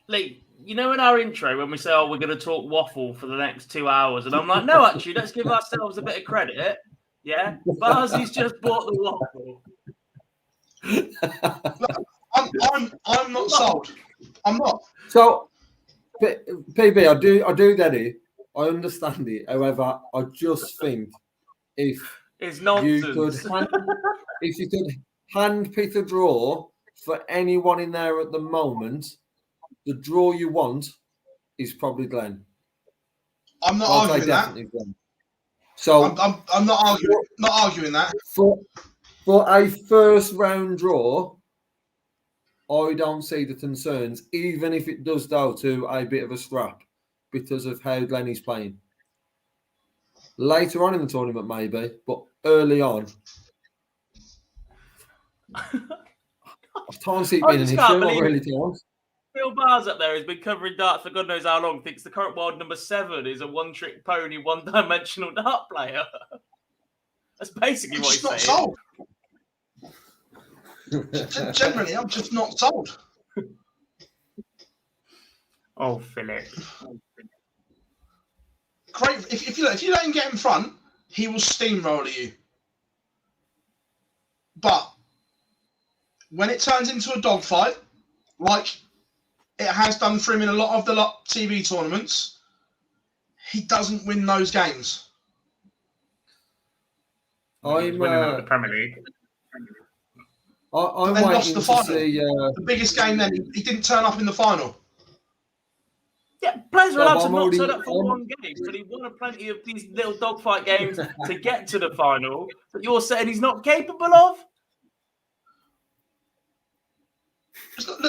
[SPEAKER 4] Lee, you know in our intro when we say, we're going to talk waffle for the next 2 hours, and I'm like, no, actually, let's give ourselves a bit of credit. Yeah? Barzy's just bought the waffle.
[SPEAKER 3] I'm not sold. I'm not.
[SPEAKER 5] So, PB, I do get it. I understand it. However, I just think if
[SPEAKER 4] it's nonsense.
[SPEAKER 5] If you could handpick a draw for anyone in there at the moment, the draw you want is probably Glenn.
[SPEAKER 3] I'm not arguing that.
[SPEAKER 5] Glenn. So
[SPEAKER 3] I'm not arguing that.
[SPEAKER 5] For a first round draw, I don't see the concerns, even if it does go to a bit of a scrap because of how Glenn is playing. Later on in the tournament, maybe, but early on, I can't see it being an issue. I really don't.
[SPEAKER 4] Phil Barrs up there has been covering darts for God knows how long. Thinks the current world number 7 is a one-trick pony, one-dimensional dart player. That's basically what he's
[SPEAKER 3] not
[SPEAKER 4] saying.
[SPEAKER 3] Sold. Generally, I'm just not sold.
[SPEAKER 4] Oh, Philip.
[SPEAKER 3] Great. If you let him get in front, he will steamroller you. But when it turns into a dogfight, like it has done for him in a lot of the TV tournaments, he doesn't win those games.
[SPEAKER 4] He's winning the Premier League.
[SPEAKER 5] I'm
[SPEAKER 3] then
[SPEAKER 5] waiting
[SPEAKER 3] lost the final.
[SPEAKER 5] See,
[SPEAKER 3] the biggest game then, he didn't turn up in the final.
[SPEAKER 4] Yeah, players are allowed to not turn up for one game, but he won plenty of these little dogfight games to get to the final that you're saying he's not capable of?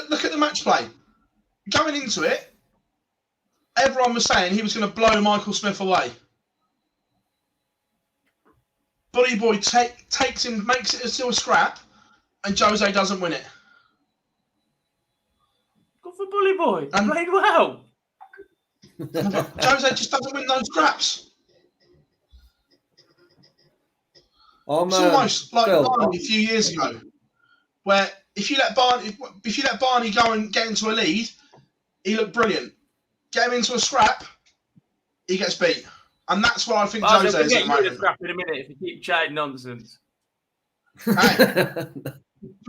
[SPEAKER 3] Look at the match play. Going into it, everyone was saying he was going to blow Michael Smith away. Bully Boy takes him, makes it still a scrap, and Jose doesn't win it.
[SPEAKER 4] Good for Bully Boy. And played well.
[SPEAKER 3] Jose just doesn't win those scraps. It's almost like Barney a few years ago, where if you let Barney go and get into a lead, he looked brilliant. Get him into a scrap, he gets beat, and that's what I think Jose is at the moment.
[SPEAKER 4] Scrap in a minute if you keep chatting nonsense.
[SPEAKER 3] Hey,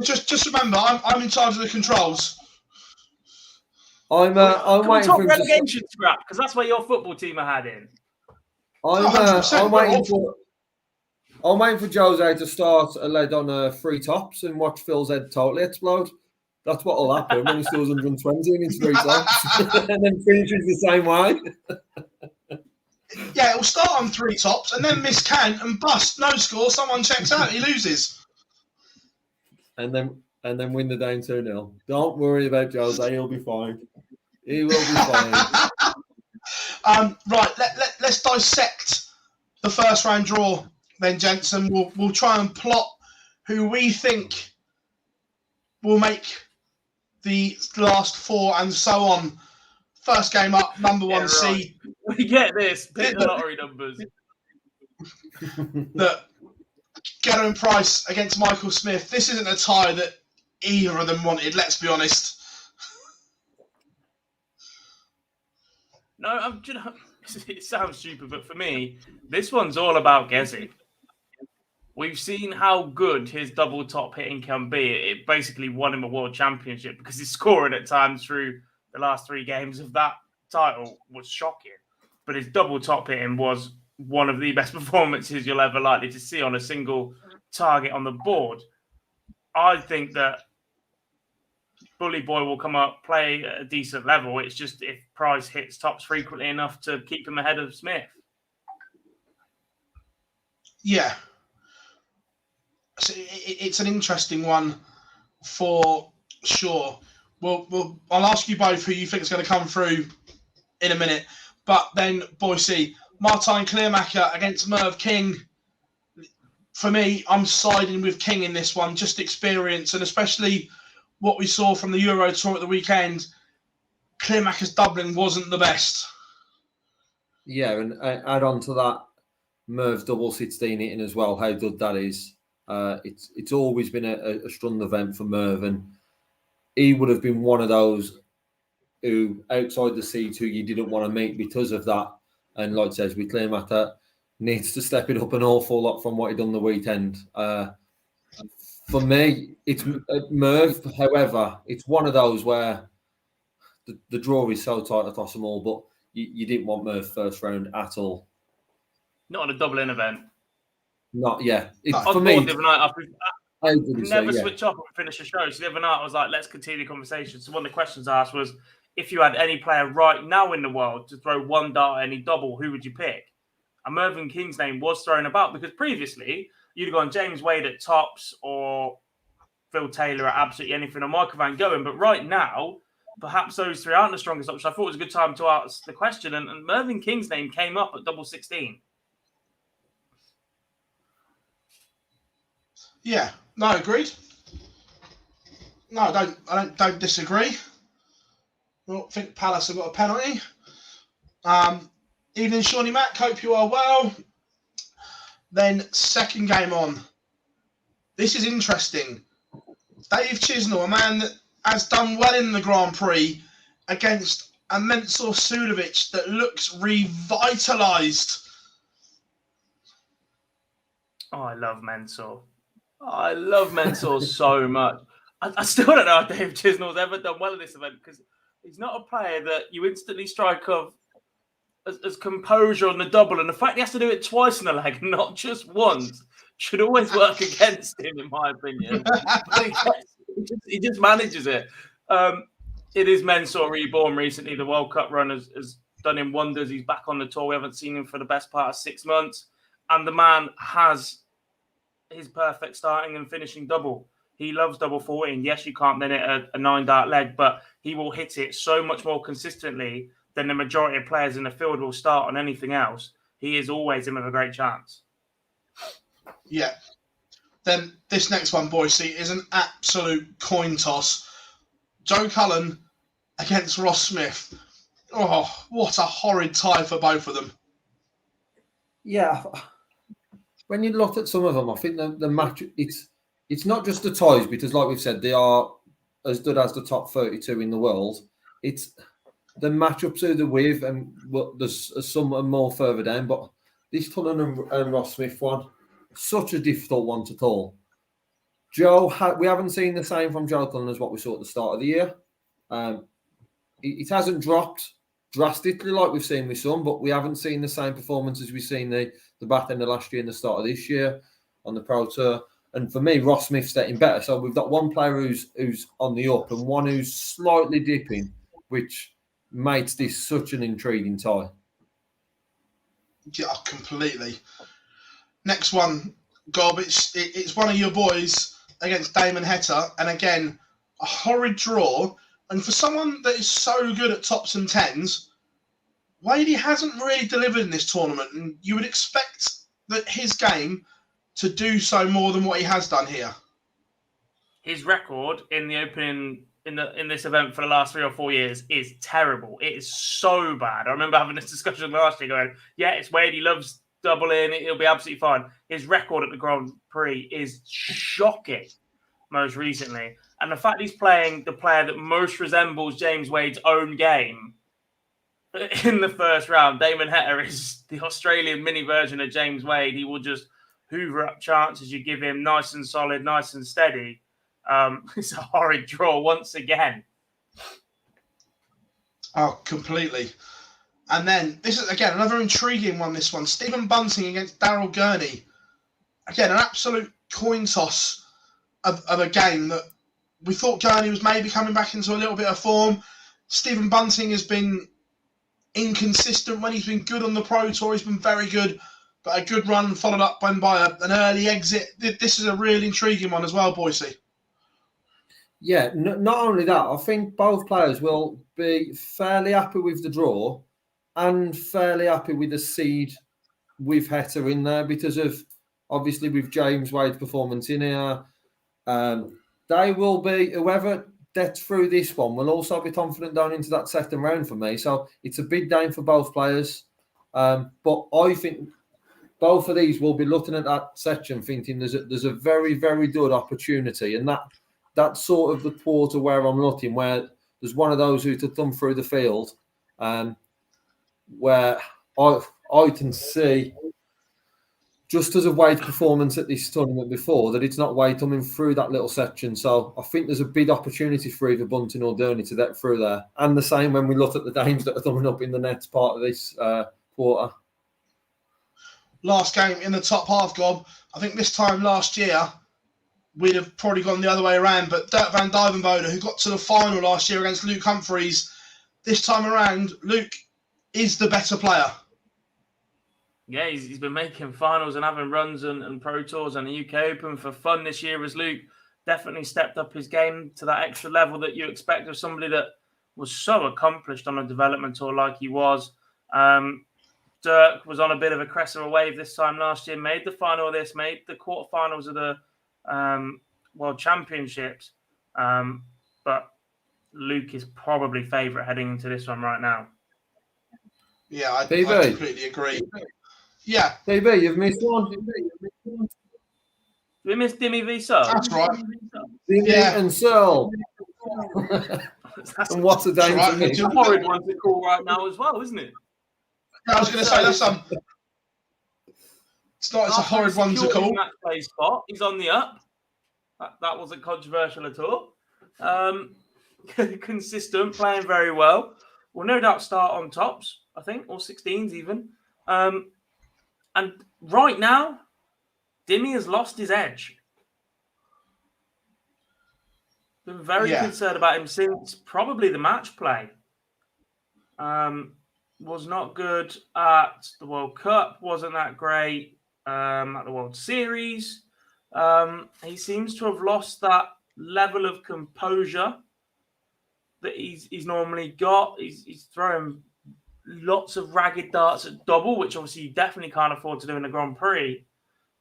[SPEAKER 3] just remember, I'm in charge of the controls.
[SPEAKER 5] I'm waiting for
[SPEAKER 4] relegation scrap because that's where your football team are heading.
[SPEAKER 5] I'm waiting for Jose to start a lead on 3 tops and watch Phil's head totally explode. That's what will happen when he scores 120 in his 3 tops and then finishes the same way.
[SPEAKER 3] Yeah, it'll start on 3 tops and then miss count and bust. No score, someone checks out, he loses. And
[SPEAKER 5] then win the game 2-0. Don't worry about Jose, he'll be fine. He will be fine.
[SPEAKER 3] Right, let's dissect the first round draw then, gents, and we'll try and plot who we think will make the last 4 and so on. First game up, number 1
[SPEAKER 4] right.
[SPEAKER 3] seed.
[SPEAKER 4] We get this. Pick the lottery numbers.
[SPEAKER 3] Look, Ghetto and Price against Michael Smith. This isn't a tie that either of them wanted, let's be honest.
[SPEAKER 4] No, it sounds stupid, but for me, this one's all about Gezi. We've seen how good his double top hitting can be. It basically won him a world championship because his scoring at times through the last 3 games of that title was shocking. But his double top hitting was one of the best performances you'll ever likely to see on a single target on the board. I think that Bully Boy will come up, play at a decent level. It's just if Price hits tops frequently enough to keep him ahead of Smith.
[SPEAKER 3] Yeah. So it's an interesting one for sure. I'll ask you both who you think is going to come through in a minute. But then, Boise, Martijn Kleermaker against Merv King. For me, I'm siding with King in this one. Just experience, and especially what we saw from the Euro Tour at the weekend. Kleermaker's doubling wasn't the best.
[SPEAKER 5] Yeah, and add on to that, Merv's double 16 hitting as well, how good that is. It's always been a strong event for Merv, and he would have been one of those who, outside the seeds, who you didn't want to meet because of that. And like I says, we claim that needs to step it up an awful lot from what he done the weekend. For me, it's Merv. However, it's one of those where the draw is so tight across them all, but you didn't want Merv first round at all.
[SPEAKER 4] Not on a double-in event.
[SPEAKER 5] Not, yeah.
[SPEAKER 4] For me, the other night, I never
[SPEAKER 5] so,
[SPEAKER 4] switch off and finish a show. So the other night, I was like, let's continue the conversation. So one of the questions I asked was, if you had any player right now in the world to throw one dart at any double, who would you pick? And Mervyn King's name was thrown about because previously you'd have gone James Wade at tops or Phil Taylor at absolutely anything or Michael Van Gogh. But right now, perhaps those 3 aren't the strongest option. I thought it was a good time to ask the question. And Mervyn King's name came up at double 16.
[SPEAKER 3] Yeah, no, agreed. No, I don't disagree. I think Palace have got a penalty. Evening, Shawnee Mac. Hope you are well. Then second game on. This is interesting. Dave Chisnall, a man that has done well in the Grand Prix, against a Mensur Suljovic that looks revitalised.
[SPEAKER 4] Oh, I love Mensur. I love Mensur so much. I still don't know if Dave Chisnall's ever done well in this event, because he's not a player that you instantly strike off as composure on the double. And the fact he has to do it twice in the leg, not just once, should always work against him, in my opinion. But he just manages it. It is Mensur reborn recently. The World Cup run has done him wonders. He's back on the tour. We haven't seen him for the best part of 6 months. And the man has his perfect starting and finishing double. He loves double 14. Yes, you can't then hit a 9-dart leg, but he will hit it so much more consistently than the majority of players in the field will start on anything else. He is always in with a great chance.
[SPEAKER 3] Yeah. Then this next one, Boise, is an absolute coin toss. Joe Cullen against Ross Smith. Oh, what a horrid tie for both of them.
[SPEAKER 5] Yeah. When you look at some of them, I think the match, it's not just the ties, because like we've said, they are as good as the top 32 in the world. It's the matchups who they're with, and there's some more further down. But this Cullen and Ross Smith one, such a difficult one to call. We haven't seen the same from Joe Cullen as what we saw at the start of the year. It hasn't dropped drastically like we've seen with some, but we haven't seen the same performance as we've seen the back end of last year and the start of this year on the Pro Tour. And for me, Ross Smith's getting better. So we've got one player who's on the up and one who's slightly dipping, which makes this such an intriguing tie.
[SPEAKER 3] Yeah, completely. Next one, Gob, it's one of your boys against Damon Heta. And again, a horrid draw. And for someone that is so good at tops and tens, Wadey hasn't really delivered in this tournament. And you would expect that his game to do so more than what he has done here.
[SPEAKER 4] His record in the opening in this event for the last 3 or 4 years is terrible. It is so bad. I remember having this discussion last year going, yeah, it's Wade. He loves doubling. It'll be absolutely fine. His record at the Grand Prix is shocking most recently. And the fact he's playing the player that most resembles James Wade's own game in the first round, Damon Heta is the Australian mini version of James Wade. He will just hoover up chances you give him, nice and solid, nice and steady. It's a horrid draw once again.
[SPEAKER 3] Oh, completely. And then this is, again, another intriguing one, this one. Stephen Bunting against Daryl Gurney. Again, an absolute coin toss of a game that we thought Gurney was maybe coming back into a little bit of form. Stephen Bunting has been inconsistent. When he's been good on the Pro Tour, he's been very good. But a good run followed up by an early exit. This is a really intriguing one as well, Boise.
[SPEAKER 5] Yeah, not only that, I think both players will be fairly happy with the draw and fairly happy with the seed with Heta in there because of, obviously, with James Wade's performance in here. They will be, whoever gets through this one will also be confident down into that second round for me. So it's a big game for both players. But I think both of these will be looking at that section thinking there's a very, very good opportunity. And that's sort of the quarter where I'm looking, where there's one of those who to thumb through the field, where I can see, just as a Wade performance at this tournament before, that it's not Wade coming through that little section. So I think there's a big opportunity for either Bunting or Gurney to get through there. And the same when we look at the games that are coming up in the next part of this quarter.
[SPEAKER 3] Last game in the top half, Gob. I think this time last year, we'd have probably gone the other way around. But Dirk van Dijvenbode, who got to the final last year against Luke Humphreys, this time around, Luke is the better player.
[SPEAKER 4] Yeah, he's been making finals and having runs and Pro Tours and the UK Open for fun this year as Luke definitely stepped up his game to that extra level that you expect of somebody that was so accomplished on a development tour like he was. Dirk was on a bit of a crest of a wave this time last year, made the final of this, made the quarterfinals of the World Championships. But Luke is probably favourite heading into this one right now.
[SPEAKER 3] Yeah, I
[SPEAKER 5] PB.
[SPEAKER 3] completely agree. Yeah,
[SPEAKER 5] PB, you've missed one.
[SPEAKER 4] Did we miss Dimmy v Sub?
[SPEAKER 3] that's right.
[SPEAKER 5] Dimmy
[SPEAKER 3] Yeah.
[SPEAKER 5] and Searle.
[SPEAKER 4] That's
[SPEAKER 5] And what's the
[SPEAKER 3] That's
[SPEAKER 5] day
[SPEAKER 3] right,
[SPEAKER 5] to
[SPEAKER 3] we
[SPEAKER 5] miss?
[SPEAKER 3] do-
[SPEAKER 4] a horrid one to call right now as well, isn't it?
[SPEAKER 3] I was going to say that's it's a horrid one to
[SPEAKER 4] Secured
[SPEAKER 3] call.
[SPEAKER 4] his match play spot. He's on the up. That wasn't controversial at all. Consistent, playing very well. Will no doubt start on tops, I think, or 16s even. And right now, Dimmy has lost his edge. Been very concerned about him since probably the match play. Was not good at the World Cup. Wasn't that great at the World Series. He seems to have lost that level of composure that he's normally got. He's throwing lots of ragged darts at double, which obviously you definitely can't afford to do in the Grand Prix.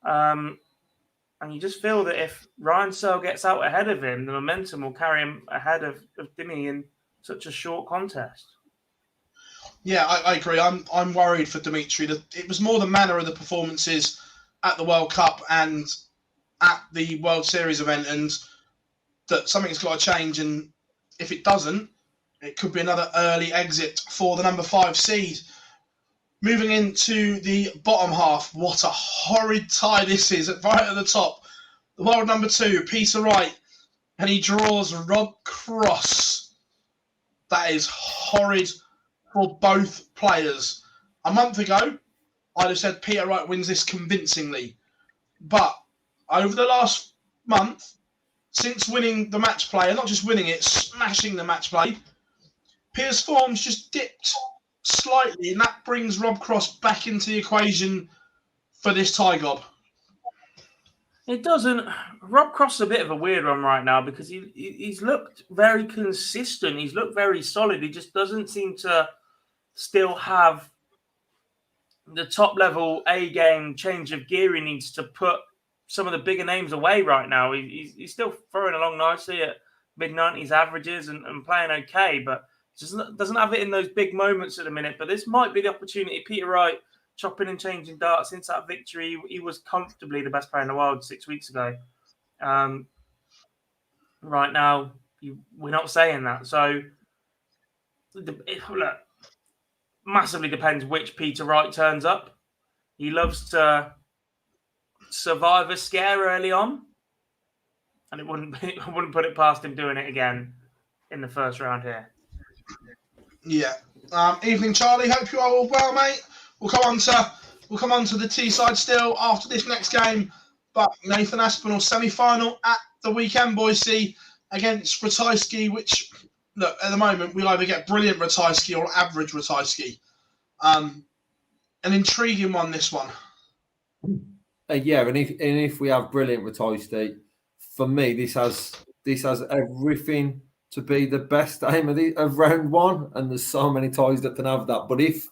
[SPEAKER 4] And you just feel that if Ryan Searle gets out ahead of him, the momentum will carry him ahead of Dimmy in such a short contest.
[SPEAKER 3] Yeah, I agree. I'm worried for Dimitri. It was more the manner of the performances at the World Cup and at the World Series event, and that something's got to change. And if it doesn't, it could be another early exit for the number 5 seed. Moving into the bottom half, what a horrid tie this is. Right at the top, the world number 2, Peter Wright, and he draws Rob Cross. That is horrid for both players. A month ago, I'd have said Peter Wright wins this convincingly. But over the last month, since winning the match play, and not just winning it, smashing the match play, Peter's form's just dipped slightly, and that brings Rob Cross back into the equation for this tie gob.
[SPEAKER 4] It doesn't. Rob Cross is a bit of a weird one right now because he's looked very consistent. He's looked very solid. He just doesn't seem to still have the top level A game change of gear he needs to put some of the bigger names away right now. He's still throwing along nicely at mid-90s averages and playing okay, but just doesn't have it in those big moments at the minute. But this might be the opportunity. Peter Wright chopping and changing darts since that victory. He was comfortably the best player in the world 6 weeks ago. Right now, we're not saying that. So, look, massively depends which Peter Wright turns up. He loves to survive a scare early on, and I wouldn't put it past him doing it again in the first round here.
[SPEAKER 3] Yeah. Evening, Charlie. Hope you are all well, mate. We'll come on to the T-side still after this next game. But Nathan Aspinall semi-final at the weekend, Boise, against Ratajski, which, look, at the moment, we'll either get brilliant Ratajski or average Ratajski. An intriguing one, this one.
[SPEAKER 5] Yeah, and if we have brilliant Ratajski, for me, this has everything to be the best game of round 1, and there's so many ties that can have that. But if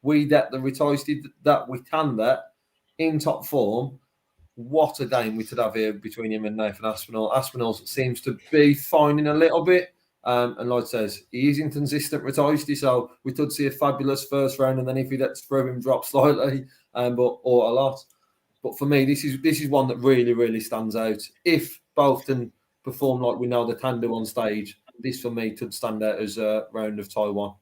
[SPEAKER 5] we get the Ratajski that we can that in top form, what a game we could have here between him and Nathan Aspinall. Aspinall seems to be finding a little bit. And like I says, he is inconsistent Ratajski, so we could see a fabulous first round, and then if he lets throw him drop slightly, or a lot. But for me, this is one that really, really stands out. If both can perform like we know they can do on stage, this for me could stand out as a round of Taiwan.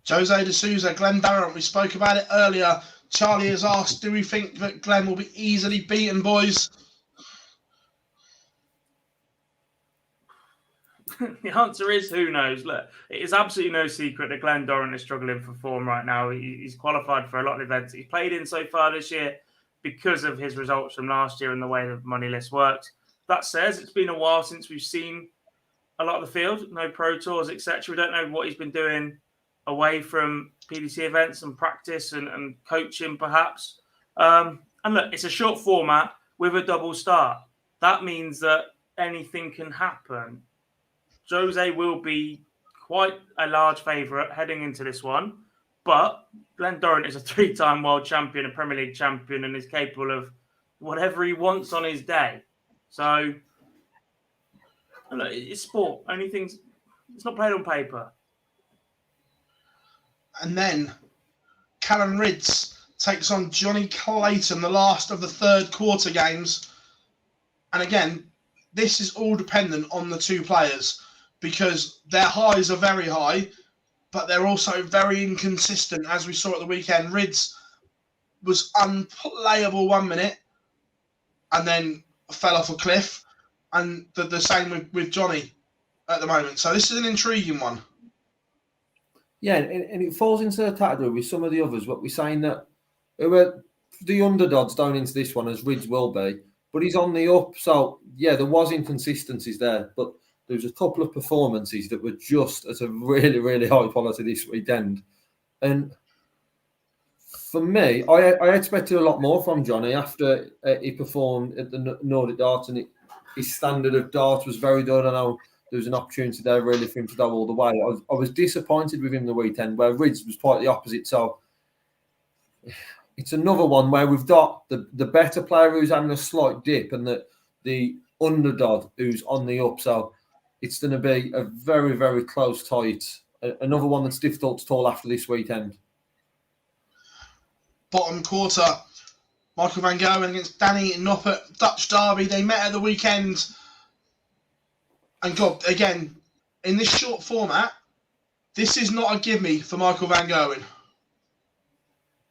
[SPEAKER 3] Jose de Souza, Glenn Darrant, we spoke about it earlier. Charlie has asked, do we think that Glenn will be easily beaten, boys?
[SPEAKER 4] The answer is who knows. Look, it is absolutely no secret that Glenn Darrant is struggling for form right now. He's qualified for a lot of events he's played in so far this year because of his results from last year and the way the money list works. That says it's been a while since we've seen a lot of the field, no pro tours, etc. We don't know what he's been doing away from PDC events and practice and coaching, perhaps. And look, it's a short format with a double start. That means that anything can happen. Jose will be quite a large favourite heading into this one, but Glenn Darrant is a 3-time world champion, a Premier League champion, and is capable of whatever he wants on his day. So Look, it's sport. It's not played on paper.
[SPEAKER 3] And then Callum Ridds takes on Johnny Clayton, the last of the third quarter games. And again, this is all dependent on the two players because their highs are very high, but they're also very inconsistent, as we saw at the weekend. Ridds was unplayable 1 minute and then fell off a cliff. And the same with Johnny at the moment. So this is an intriguing one.
[SPEAKER 5] Yeah, and it falls into the category with some of the others. What we're saying that who are the underdogs down into this one, as Ridge will be, but he's on the up. So yeah, there was inconsistencies there, but there was a couple of performances that were just at a really, really high quality this weekend. And for me, I expected a lot more from Johnny after he performed at the Nordic Darts, and his standard of darts was very good. I know there was an opportunity there really for him to go all the way. I was disappointed with him the weekend, where Ridge was quite the opposite. So it's another one where we've got the better player who's having a slight dip and the underdog who's on the up. So it's going to be a very, very close tight. Another one that's difficult to call after this weekend.
[SPEAKER 3] Bottom quarter, Michael van Gerwen against Danny Noppert, Dutch Derby. They met at the weekend. And God, again, in this short format, this is not a gimme for Michael van Gerwen.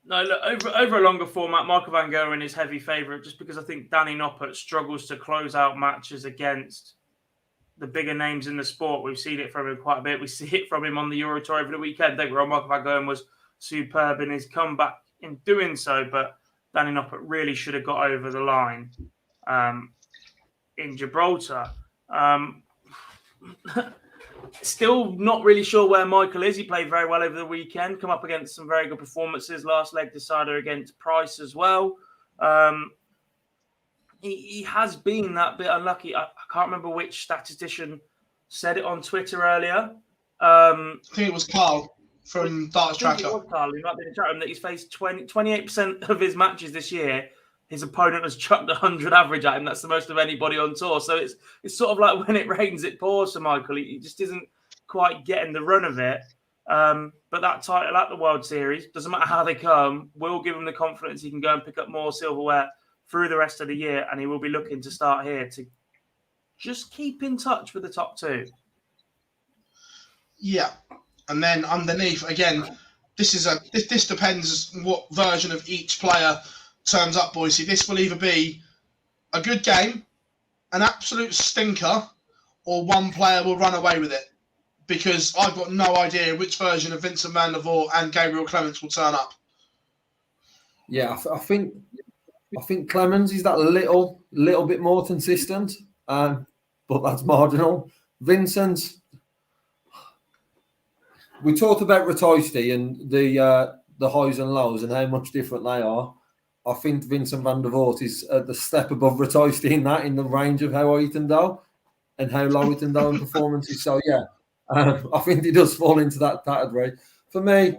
[SPEAKER 4] No, look, over a longer format, Michael van Gerwen is heavy favourite just because I think Danny Noppert struggles to close out matches against the bigger names in the sport. We've seen it from him quite a bit. We see it from him on the Euro Tour over the weekend. Don't get me wrong, Michael van Gerwen was superb in his comeback in doing so, but Danny Noppert really should have got over the line in Gibraltar. Still not really sure where Michael is. He played very well over the weekend, come up against some very good performances. Last leg decider against Price as well. He has been that bit unlucky. I can't remember which statistician said it on Twitter earlier.
[SPEAKER 3] I think it was Carl from Darts Tracker.
[SPEAKER 4] It was Carl. He might be in the chat room that he's faced 28% of his matches this year. His opponent has chucked 100 average at him. That's the most of anybody on tour. So it's sort of like when it rains, it pours for Michael. He just isn't quite getting the run of it. But that title at the World Series, doesn't matter how they come, will give him the confidence he can go and pick up more silverware through the rest of the year. And he will be looking to start here to just keep in touch with the top two.
[SPEAKER 3] Yeah. And then underneath, again, this depends what version of each player turns up, Boise. This will either be a good game, an absolute stinker, or one player will run away with it. Because I've got no idea which version of Vincent van der Voort and Gabriel Clemens will turn up.
[SPEAKER 5] Yeah, I think Clemens is that little bit more consistent, but that's marginal. Vincent, we talked about Ratoisti and the highs and lows and how much different they are. I think Vincent van der Voort is the step above Ratoisti in the range of how high he can go and how low he can go in performances. So yeah, I think he does fall into that category. For me,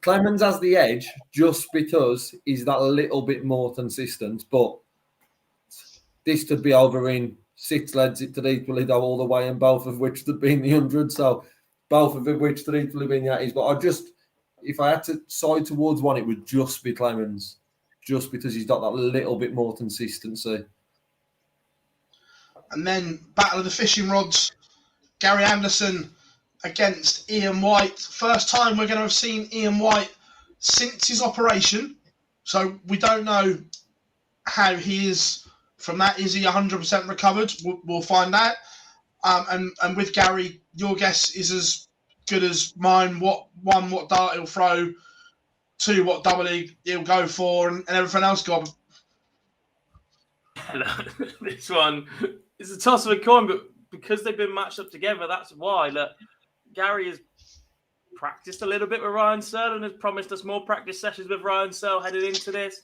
[SPEAKER 5] Clemens has the edge just because he's that little bit more consistent. But this could be over in 6 legs. It could equally go all the way, and both of which could be in the 100. So both of which could equally be in the 80s. But if I had to side towards one, it would just be Clemens. Just because he's got that little bit more consistency.
[SPEAKER 3] And then Battle of the Fishing Rods, Gary Anderson against Ian White. First time we're going to have seen Ian White since his operation. So we don't know how he is from that. Is he 100% recovered? We'll find out. And with Gary, your guess is as good as mine. What dart he'll throw, 2, what double he'll go for, and everything else, God.
[SPEAKER 4] This one is a toss of a coin, but because they've been matched up together, that's why. Look, Gary has practiced a little bit with Ryan Searle and has promised us more practice sessions with Ryan Searle headed into this.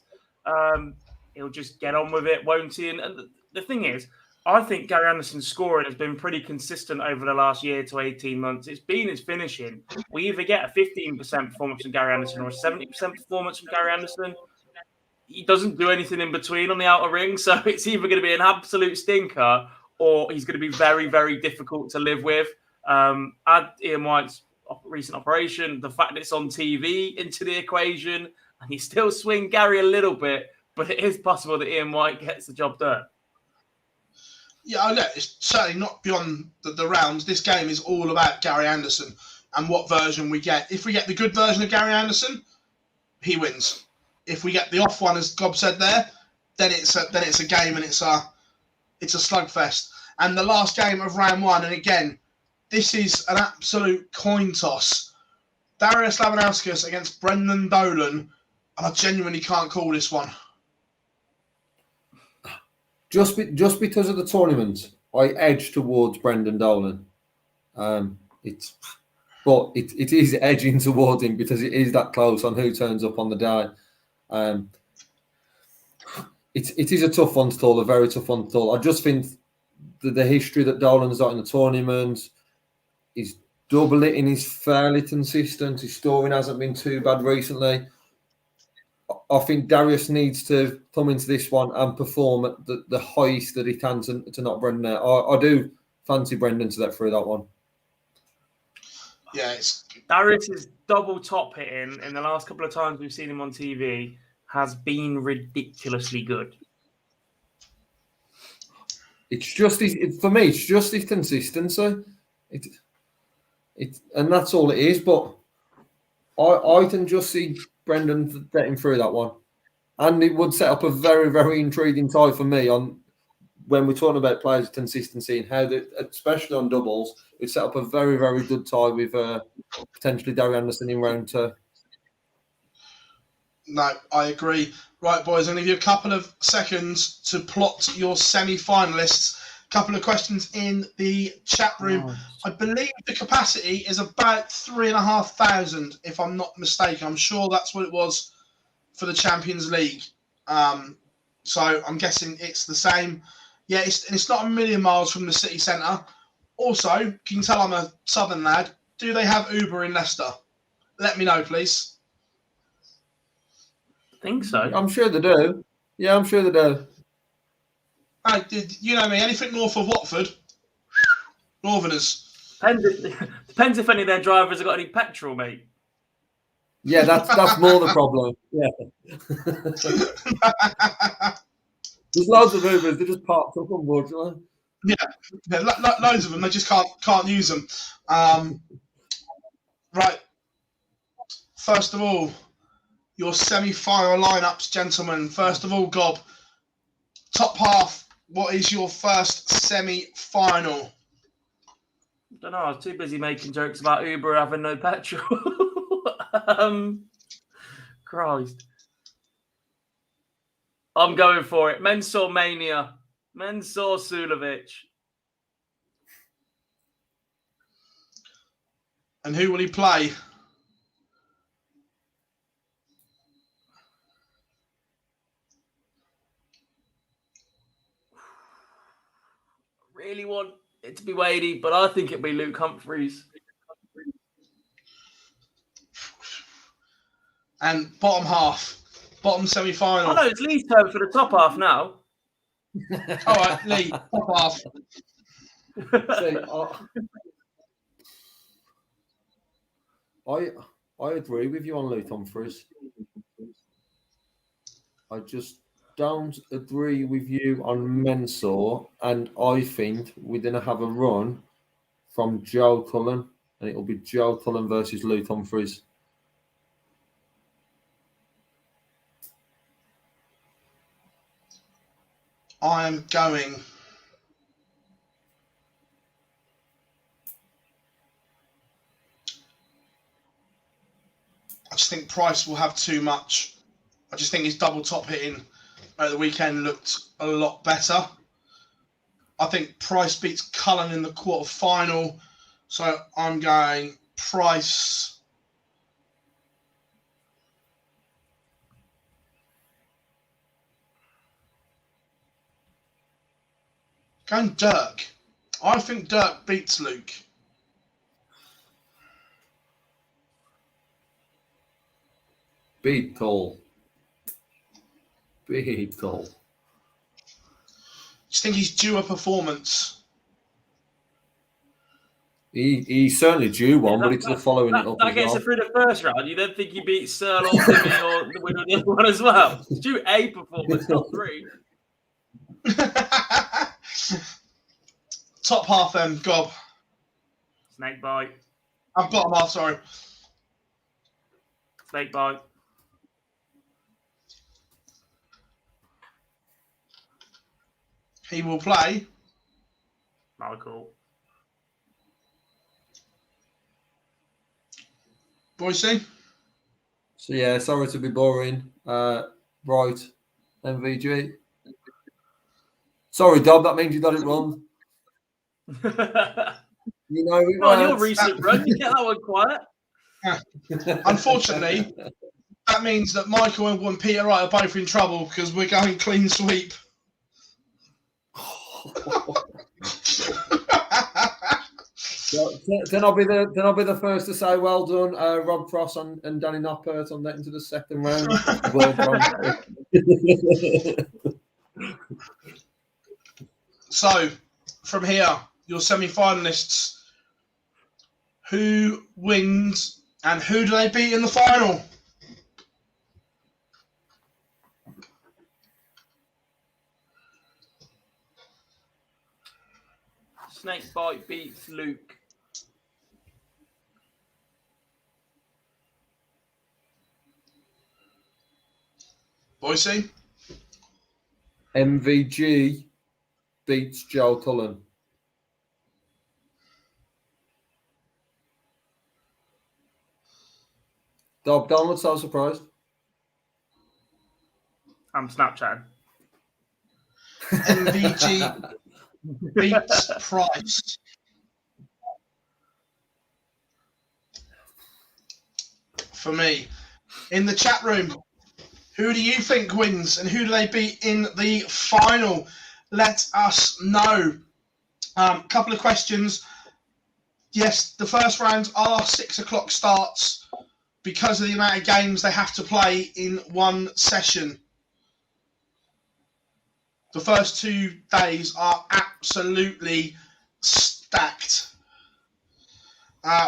[SPEAKER 4] He'll just get on with it, won't he? And the thing is, I think Gary Anderson's scoring has been pretty consistent over the last year to 18 months. It's been his finishing. We either get a 15% performance from Gary Anderson or a 70% performance from Gary Anderson. He doesn't do anything in between on the outer ring, so it's either going to be an absolute stinker or he's going to be very, very difficult to live with. Add Ian White's recent operation, the fact that it's on TV into the equation, and you still swing Gary a little bit, but it is possible that Ian White gets the job done.
[SPEAKER 3] Yeah, look, it's certainly not beyond the rounds. This game is all about Gary Anderson and what version we get. If we get the good version of Gary Anderson, he wins. If we get the off one, as Gob said there, then it's a game and it's a slugfest. And the last game of round one, and again, this is an absolute coin toss. Darius Lavanowskis against Brendan Dolan, and I genuinely can't call this one.
[SPEAKER 5] Just because of the tournament, I edge towards Brendan Dolan. It is edging towards him because it is that close on who turns up on the day. It is a tough one to call, a very tough one to call. I just think the history that Dolan's got in the tournament, his double hitting is fairly consistent. His scoring hasn't been too bad recently. I think Darius needs to come into this one and perform at the highest that he can to knock Brendan out. I do fancy Brendan to get through that one.
[SPEAKER 3] Yeah,
[SPEAKER 4] Darius's double top hitting in the last couple of times we've seen him on TV has been ridiculously good.
[SPEAKER 5] It's just for me. It's just his consistency. And that's all it is. But I can just see Brendan getting through that one, and it would set up a very, very intriguing tie for me on when we're talking about players' consistency and how, especially on doubles, it set up a very, very good tie with potentially Gary Anderson in round 2.
[SPEAKER 3] No, I agree. Right, boys, I'm going to give you a couple of seconds to plot your semi-finalists. A couple of questions in the chat room. Oh. I believe the capacity is about 3,500, if I'm not mistaken. I'm sure that's what it was for the Champions League. So I'm guessing it's the same. Yeah, it's not a million miles from the city centre. Also, you can tell I'm a southern lad. Do they have Uber in Leicester? Let me know, please.
[SPEAKER 4] I think so.
[SPEAKER 5] I'm sure they do. Yeah, I'm sure they do.
[SPEAKER 3] You know me, anything north of Watford, Northerners.
[SPEAKER 4] Depends if any of their drivers have got any petrol, mate.
[SPEAKER 5] Yeah, that's more the problem. Yeah. There's loads of Ubers, they just parked up on board, right?
[SPEAKER 3] Yeah, loads of them, they just can't use them. Right. First of all, your semi-final lineups, gentlemen. First of all, Gob, top half, what is your first semi-final?
[SPEAKER 4] I don't know. I was too busy making jokes about Uber having no petrol. Christ. I'm going for it. Mensur Mania. Mensur Sulovic.
[SPEAKER 3] And who will he play?
[SPEAKER 4] Really want it to be Wadey, but I think it'll be Luke Humphries.
[SPEAKER 3] And bottom semi-final.
[SPEAKER 4] Oh no, it's Lee's turn for the top half now.
[SPEAKER 3] All right, Lee, top half.
[SPEAKER 5] I agree with you on Luke Humphries. I just don't agree with you on Mensur, and I think we're going to have a run from Joe Cullen, and it will be Joe Cullen versus Luke Humphries.
[SPEAKER 3] I'm going. I just think Price will have too much. I just think his double top hitting at the weekend looked a lot better. I think Price beats Cullen in the quarter final. So I'm going Price. Going Dirk. I think Dirk beats Luke.
[SPEAKER 5] Big call. Big call.
[SPEAKER 3] you think he's due a performance?
[SPEAKER 5] He's certainly due one, but it's the following it up
[SPEAKER 4] That
[SPEAKER 5] as
[SPEAKER 4] gets
[SPEAKER 5] well.
[SPEAKER 4] it through the first round. You don't think he beats Searle or Timmy or the winner of the other one as well? He's due a performance, not 3.
[SPEAKER 3] Top half then, Gob.
[SPEAKER 4] Snake bite.
[SPEAKER 3] Bottom half, sorry.
[SPEAKER 4] Snake bite.
[SPEAKER 3] He will play.
[SPEAKER 4] Michael.
[SPEAKER 3] Boise.
[SPEAKER 5] So yeah, sorry to be boring. Right, MVG. Sorry, Dob, that means you got it wrong. You know it
[SPEAKER 4] On your
[SPEAKER 5] works.
[SPEAKER 4] recent run, you get that one quiet.
[SPEAKER 3] Unfortunately, that means that Michael and Peter Wright are both in trouble because we're going clean sweep.
[SPEAKER 5] Then I'll be the first to say well done, Rob Cross and Danny Noppert on that into the second round. World Grand Prix.
[SPEAKER 3] So, from here, your semi-finalists. Who wins and who do they beat in the final?
[SPEAKER 4] Snake bite beats Luke.
[SPEAKER 3] Boise?
[SPEAKER 5] MVG beats Joe Cullen. Dob, Donald, so surprised.
[SPEAKER 4] I'm Snapchatting.
[SPEAKER 3] MVG beats Price. For me. In the chat room, who do you think wins and who do they beat in the final? Let us know. Couple of questions. Yes, the first rounds are 6 o'clock starts because of the amount of games they have to play in one session. The first 2 days are absolutely stacked.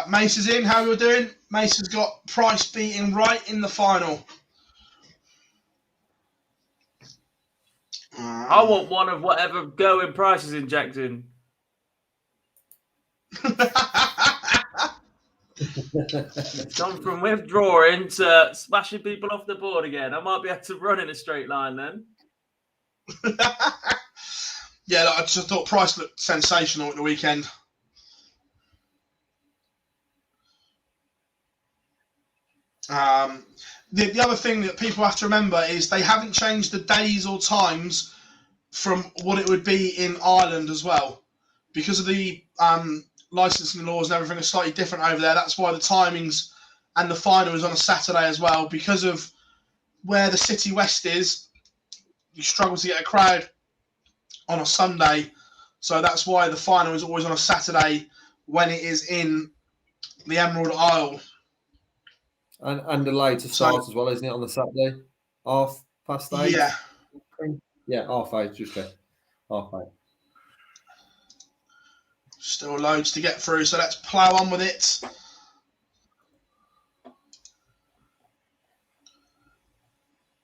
[SPEAKER 3] Mace is in. How are you doing? Mace has got Price beating Wright in the final.
[SPEAKER 4] I want one of whatever going Price is injecting. It's gone from withdrawing to smashing people off the board again. I might be able to run in a straight line then.
[SPEAKER 3] Yeah, I just thought Price looked sensational at the weekend. The other thing that people have to remember is they haven't changed the days or times from what it would be in Ireland as well. Because of the licensing laws and everything are slightly different over there. That's why the timings and the final is on a Saturday as well. Because of where the City West is, you struggle to get a crowd on a Sunday. So that's why the final is always on a Saturday when it is in the Emerald Isle.
[SPEAKER 5] And the later start as well, isn't it, on the Saturday? 8:30?
[SPEAKER 3] Yeah.
[SPEAKER 5] Yeah, 8:30, just there. 8:30.
[SPEAKER 3] Still loads to get through, so let's plough on with it.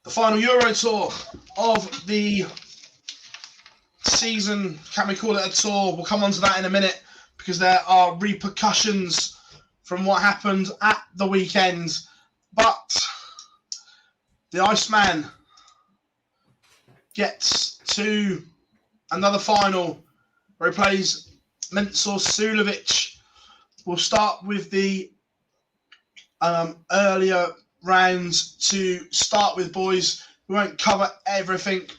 [SPEAKER 3] The final Euro Tour of the season, can we call it a tour? We'll come on to that in a minute because there are repercussions from what happened at the weekend. But the Iceman gets to another final where he plays Mensur Sulovic. We'll start with the earlier rounds to start with, boys. We won't cover everything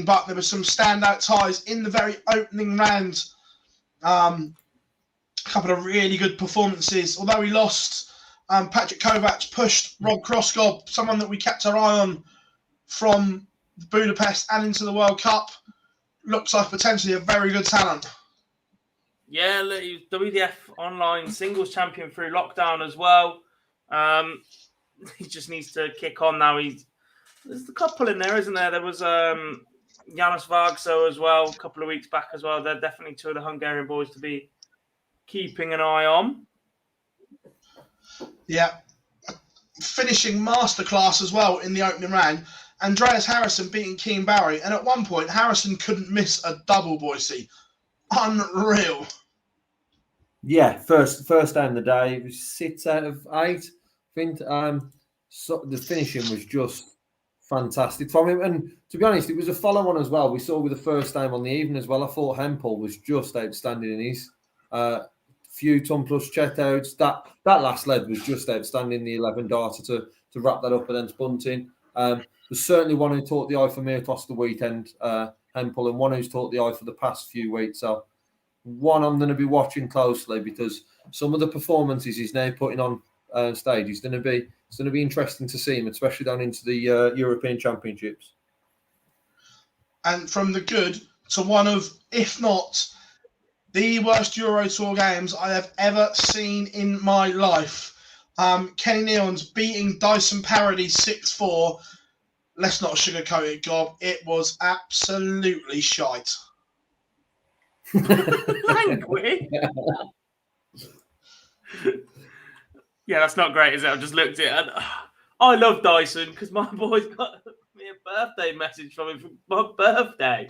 [SPEAKER 3] but there were some standout ties in the very opening round. A couple of really good performances. Although he lost, Patrick Kovac pushed Rob Kroskov, someone that we kept our eye on from Budapest and into the World Cup. Looks like potentially a very good talent.
[SPEAKER 4] Yeah, look, he was WDF online singles champion through lockdown as well. He just needs to kick on now. There's a couple in there, isn't there? There was Janos Vargso as well, a couple of weeks back as well. They're definitely two of the Hungarian boys to be keeping an eye on.
[SPEAKER 3] Yeah. Finishing masterclass as well in the opening round. Andreas Harrison beating Keane Barry. And at one point, Harrison couldn't miss a double, Boise. Unreal.
[SPEAKER 5] Yeah, first day in the day. It was 6 out of 8. I think so the finishing was just fantastic from him. And to be honest, it was a follow-on as well. We saw with the first time on the evening as well. I thought Hempel was just outstanding in his few ton plus check outs. That last leg was just outstanding. The 11 darter to wrap that up against Bunting. There's certainly one who taught the eye for me across the weekend, Hempel, and one who's taught the eye for the past few weeks. So one I'm going to be watching closely because some of the performances he's now putting on stage it's going to be interesting to see him, especially down into the European Championships.
[SPEAKER 3] And from the good to one of, if not the worst Euro Tour games I have ever seen in my life. Kenny Neon's beating Dyson Parody 6-4. Let's not sugarcoat it, Gob. It was absolutely shite.
[SPEAKER 4] Thank we. Yeah, that's not great, is it? I've just looked at it. And, I love Dyson because my boy's got me a birthday message from him for my birthday.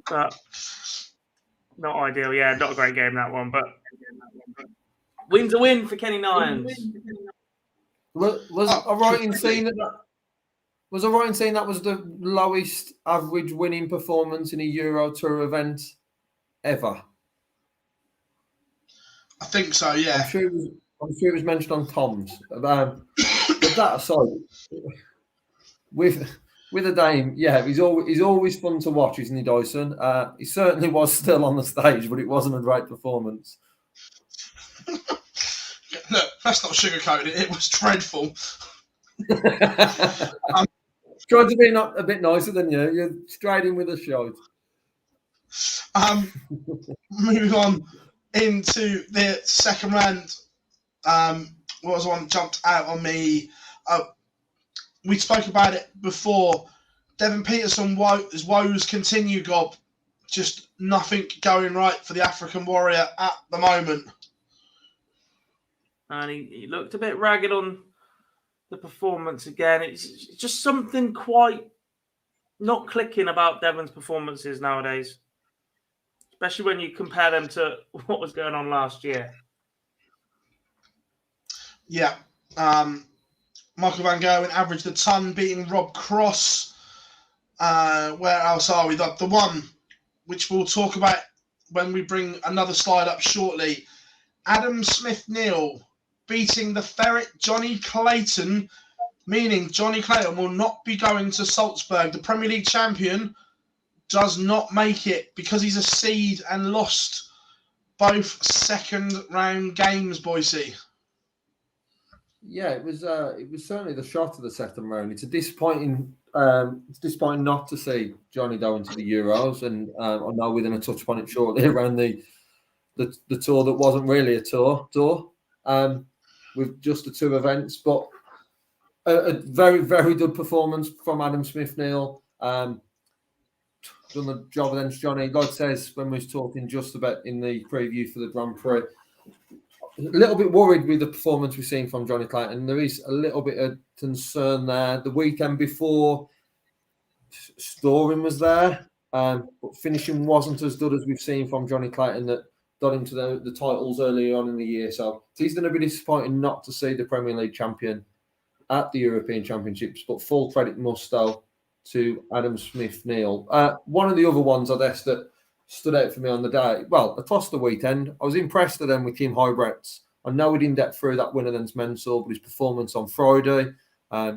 [SPEAKER 4] But not ideal. Yeah, not a great game, that one. But win's a win for Kenny Nyans.
[SPEAKER 5] Was I right in saying that was the lowest average winning performance in a Euro Tour event ever?
[SPEAKER 3] I think so, yeah.
[SPEAKER 5] I'm sure it was mentioned on Tom's. But that aside, with a Dame, yeah, he's always fun to watch, isn't he, Dyson? He certainly was still on the stage, but it wasn't a great performance.
[SPEAKER 3] Look, let's not sugarcoat it. It was dreadful.
[SPEAKER 5] Trying to be not a bit nicer than you. You're straight in with a shot.
[SPEAKER 3] Moving on into the second round. What was one that jumped out on me? We spoke about it before. Devin Peterson, his woes continue, Gob. Just nothing going right for the African warrior at the moment.
[SPEAKER 4] And he looked a bit ragged on the performance again. It's just something quite not clicking about Devon's performances nowadays, especially when you compare them to what was going on last year.
[SPEAKER 3] Yeah. Michael Van Gerwen averaged a ton, beating Rob Cross. Where else are we? The one which we'll talk about when we bring another slide up shortly. Adam Smith-Neal beating the ferret Johnny Clayton, meaning Johnny Clayton will not be going to Salzburg. The Premier League champion does not make it because he's a seed and lost both second round games, Boise.
[SPEAKER 5] Yeah, it was certainly the shot of the second round. It's disappointing not to see Johnny go into the Euros, and I know we're going to touch upon it shortly around the tour that wasn't really a tour. With just the two events, but a very, very good performance from Adam Smith-Neal. Done the job against Johnny. God says, when we was talking just about in the preview for the Grand Prix, a little bit worried with the performance we've seen from Johnny Clayton. There is a little bit of concern there. The weekend before, scoring was there, but finishing wasn't as good as we've seen from Johnny Clayton that got into the titles earlier on in the year. So he's going to be disappointing not to see the Premier League champion at the European Championships, but full credit must go to Adam Smith-Neal. One of the other ones, I guess, that stood out for me on the day, well, across the weekend, I was impressed with with Kim Huybrechts. I know he didn't get through that win against Mensah, but his performance on Friday,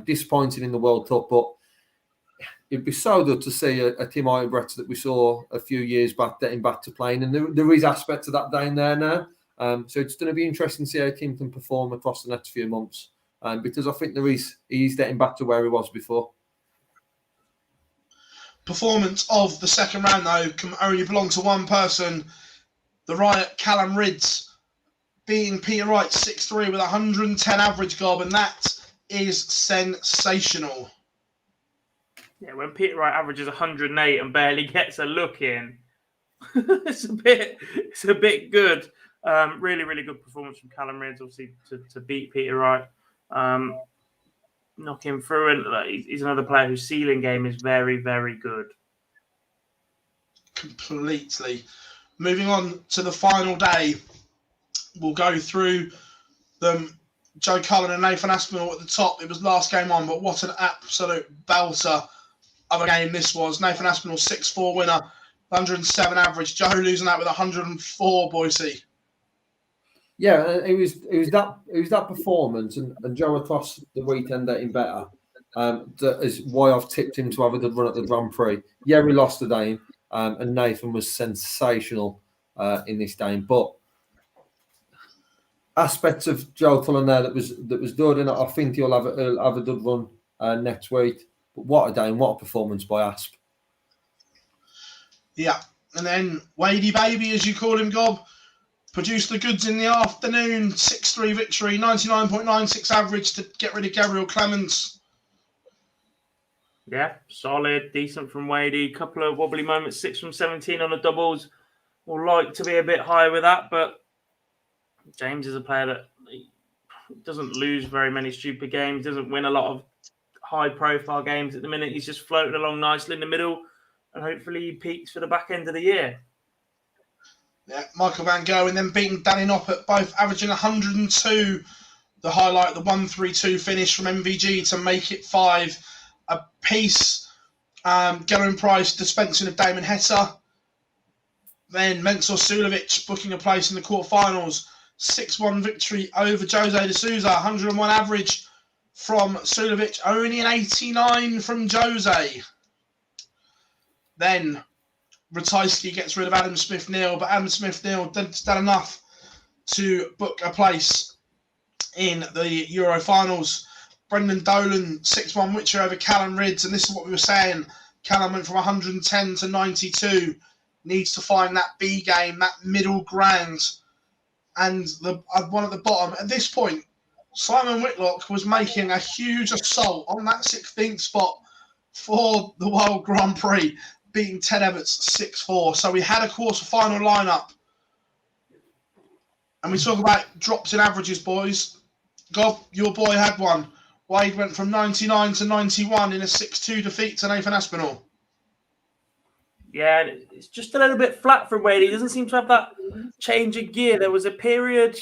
[SPEAKER 5] disappointing in the World Cup, but it'd be so good to see a Tim Huybrechts that we saw a few years back getting back to playing, and there is aspects of that down there now. So it's going to be interesting to see how Tim can perform across the next few months, because I think he's getting back to where he was before.
[SPEAKER 3] Performance of the second round, though, can only belong to one person. The Riot Callum Ridds beating Peter Wright 6-3 with 110 average, Gob, and that is sensational.
[SPEAKER 4] Yeah, when Peter Wright averages 108 and barely gets a look in, it's a bit good. Really, really good performance from Callum Rhodes, obviously, to beat Peter Wright. Knock him through, and he's another player whose ceiling game is very, very good.
[SPEAKER 3] Completely. Moving on to the final day, we'll go through them. Joe Cullen and Nathan Aspinall at the top. It was last game on, but what an absolute belter of a game this was. Nathan Aspinall, 6-4 winner, 107 average. Joe losing that with 104, Boise.
[SPEAKER 5] Yeah, it was that performance and Joe across the weekend getting better. That is why I've tipped him to have a good run at the Grand Prix. Yeah, we lost the game, and Nathan was sensational in this game, but aspects of Joe Cullen there that was good, and I think he'll have a good run next week. But what a game, what a performance by Asp.
[SPEAKER 3] Yeah, and then Wadey Baby, as you call him, Gob, produced the goods in the afternoon. 6-3 victory, 99.96 average to get rid of Gabriel Clemens.
[SPEAKER 4] Yeah, solid, decent from Wadey. Couple of wobbly moments, 6 from 17 on the doubles. We'll like to be a bit higher with that, but James is a player that doesn't lose very many stupid games, doesn't win a lot of high-profile games at the minute. He's just floating along nicely in the middle, and hopefully he peaks for the back end of the year.
[SPEAKER 3] Yeah, Michael Van Gogh, and then beating Danny Noppert, both averaging 102. The highlight, the 1-3-2 finish from MVG to make it 5 apiece. Gellin Price dispensing of Damon Hetta. Then Mensur Sulovic booking a place in the quarterfinals. 6-1 victory over Jose de Souza. 101 average from Sulovic. Only an 89 from Jose. Then Ratajski gets rid of Adam Smith-Neal, but Adam Smith-Neal done enough to book a place in the Euro finals. Brendan Dolan, 6-1 victory over Callum Rhodes, and this is what we were saying. Callum went from 110 to 92. Needs to find that B game, that middle ground, and the one at the bottom. At this point, Simon Whitlock was making a huge assault on that 16th spot for the World Grand Prix, beating Ted Everts 6-4. So we had a quarter-final lineup. And we talk about drops in averages, boys. Gob, your boy had one. Wade went from 99 to 91 in a 6-2 defeat to Nathan Aspinall.
[SPEAKER 4] Yeah, it's just a little bit flat from Wade. He doesn't seem to have that change of gear. There was a period,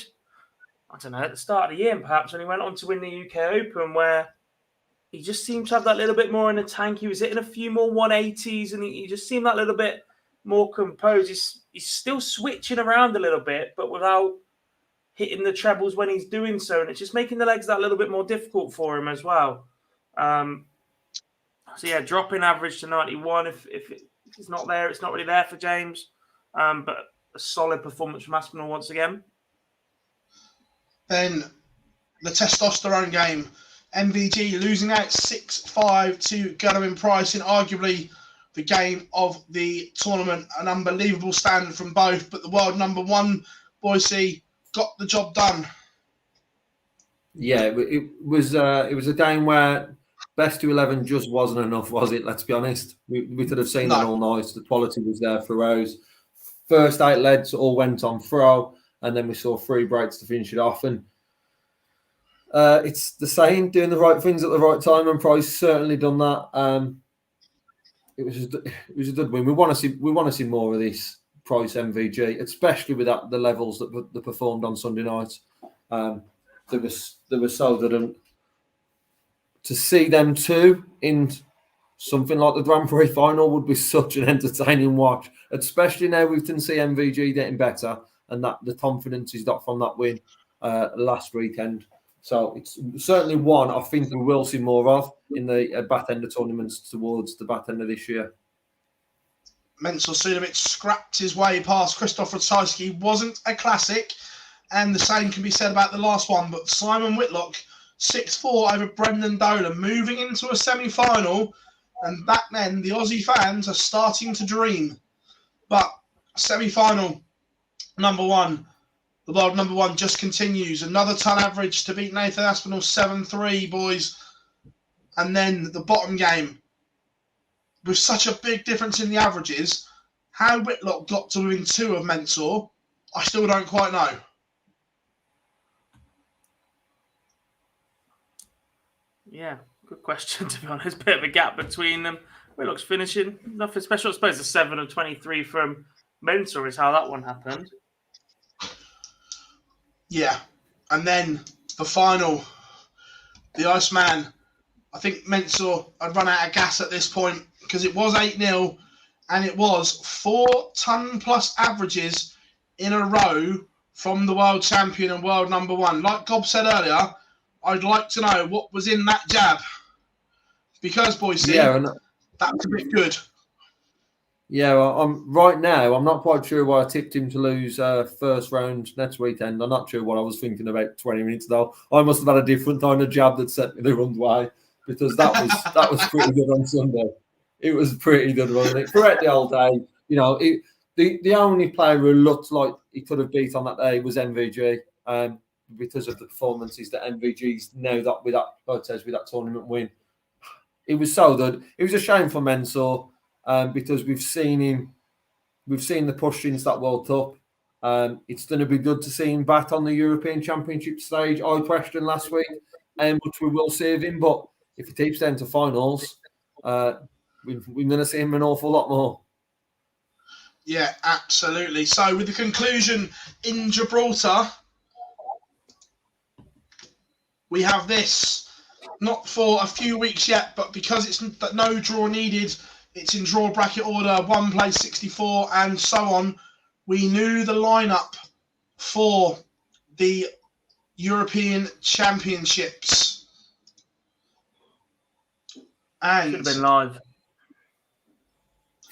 [SPEAKER 4] I don't know, at the start of the year perhaps, when he went on to win the UK Open, where he just seemed to have that little bit more in the tank. He was hitting a few more 180s, and he just seemed that little bit more composed. He's still switching around a little bit, but without hitting the trebles when he's doing so, and it's just making the legs that little bit more difficult for him as well. So yeah, dropping average to 91. If it's not there, it's not really there for James. But a solid performance from Aspinall once again.
[SPEAKER 3] Then the testosterone game. MVG losing out 6-5 to Gurney Price in arguably the game of the tournament. An unbelievable standard from both, but the world number one, Boise, got the job done.
[SPEAKER 5] Yeah, it was a game where best to 11 just wasn't enough, was it? Let's be honest. We could have seen that all night. The quality was there for Rose. First 8 legs all went on throw, and then we saw 3 breaks to finish it off. And it's the saying, doing the right things at the right time, and Price certainly done that. It was a good win. We want to see more of this Price MVG, especially with the levels that they performed on Sunday night. They were so good, and to see them two in something like the Grand Prix final would be such an entertaining watch, especially now we can see MVG getting better, and that the confidence he's got from that win last weekend. So it's certainly one I think we will see more of in the back end of tournaments towards the back end of this year.
[SPEAKER 3] Mensur Sulovic scrapped his way past Christoph Ratajski. Wasn't a classic, and the same can be said about the last one. But Simon Whitlock, 6-4 over Brendan Dolan, moving into a semi-final, and back then the Aussie fans are starting to dream. But semi-final number one, the world number one just continues. Another ton average to beat Nathan Aspinall 7-3, boys. And then the bottom game. with such a big difference in the averages, how Whitlock got to within 2 of Mensah, I still don't quite know.
[SPEAKER 4] Yeah, good question, to be honest. Bit of a gap between them. Whitlock's finishing. Nothing special. I suppose the 7 of 23 from Mensah is how that one happened.
[SPEAKER 3] Yeah. And then the final, the Iceman. I think Mensah had run out of gas at this point because it was 8-0 and it was 4 ton-plus averages in a row from the world champion and world number 1. Like Gob said earlier, I'd like to know what was in that jab because, Boise, that was a bit good.
[SPEAKER 5] Yeah, well, right now, I'm not quite sure why I tipped him to lose first round next weekend. I'm not sure what I was thinking about 20 minutes ago. I must have had a different kind of jab that sent me the wrong way because that was pretty good on Sunday. It was pretty good, wasn't it? Throughout the whole day, the only player who looked like he could have beat on that day was MVG because of the performances that MVG's now got with that tournament win. It was so good. It was a shame for Mensah. Because we've seen the push since that World Cup. It's going to be good to see him back on the European Championship stage. I questioned last week how much we will save him, but if he keeps down to finals, we're going to see him an awful lot more.
[SPEAKER 3] Yeah, absolutely. So with the conclusion in Gibraltar, we have this, not for a few weeks yet, but because it's no draw needed, it's in draw bracket order, 1 place 64 and so on. We knew the lineup for the European Championships. And
[SPEAKER 4] should have been live.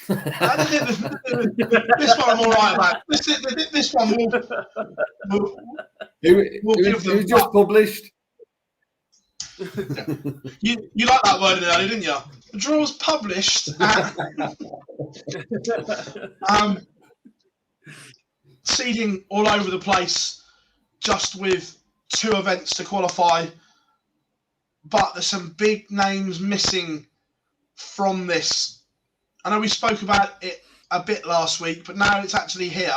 [SPEAKER 3] This one I'm all right about. This one
[SPEAKER 5] we'll just published.
[SPEAKER 3] You like that word earlier, didn't you? The draw was published. Seeding all over the place, just with 2 events to qualify. But there's some big names missing from this. I know we spoke about it a bit last week, but now it's actually here.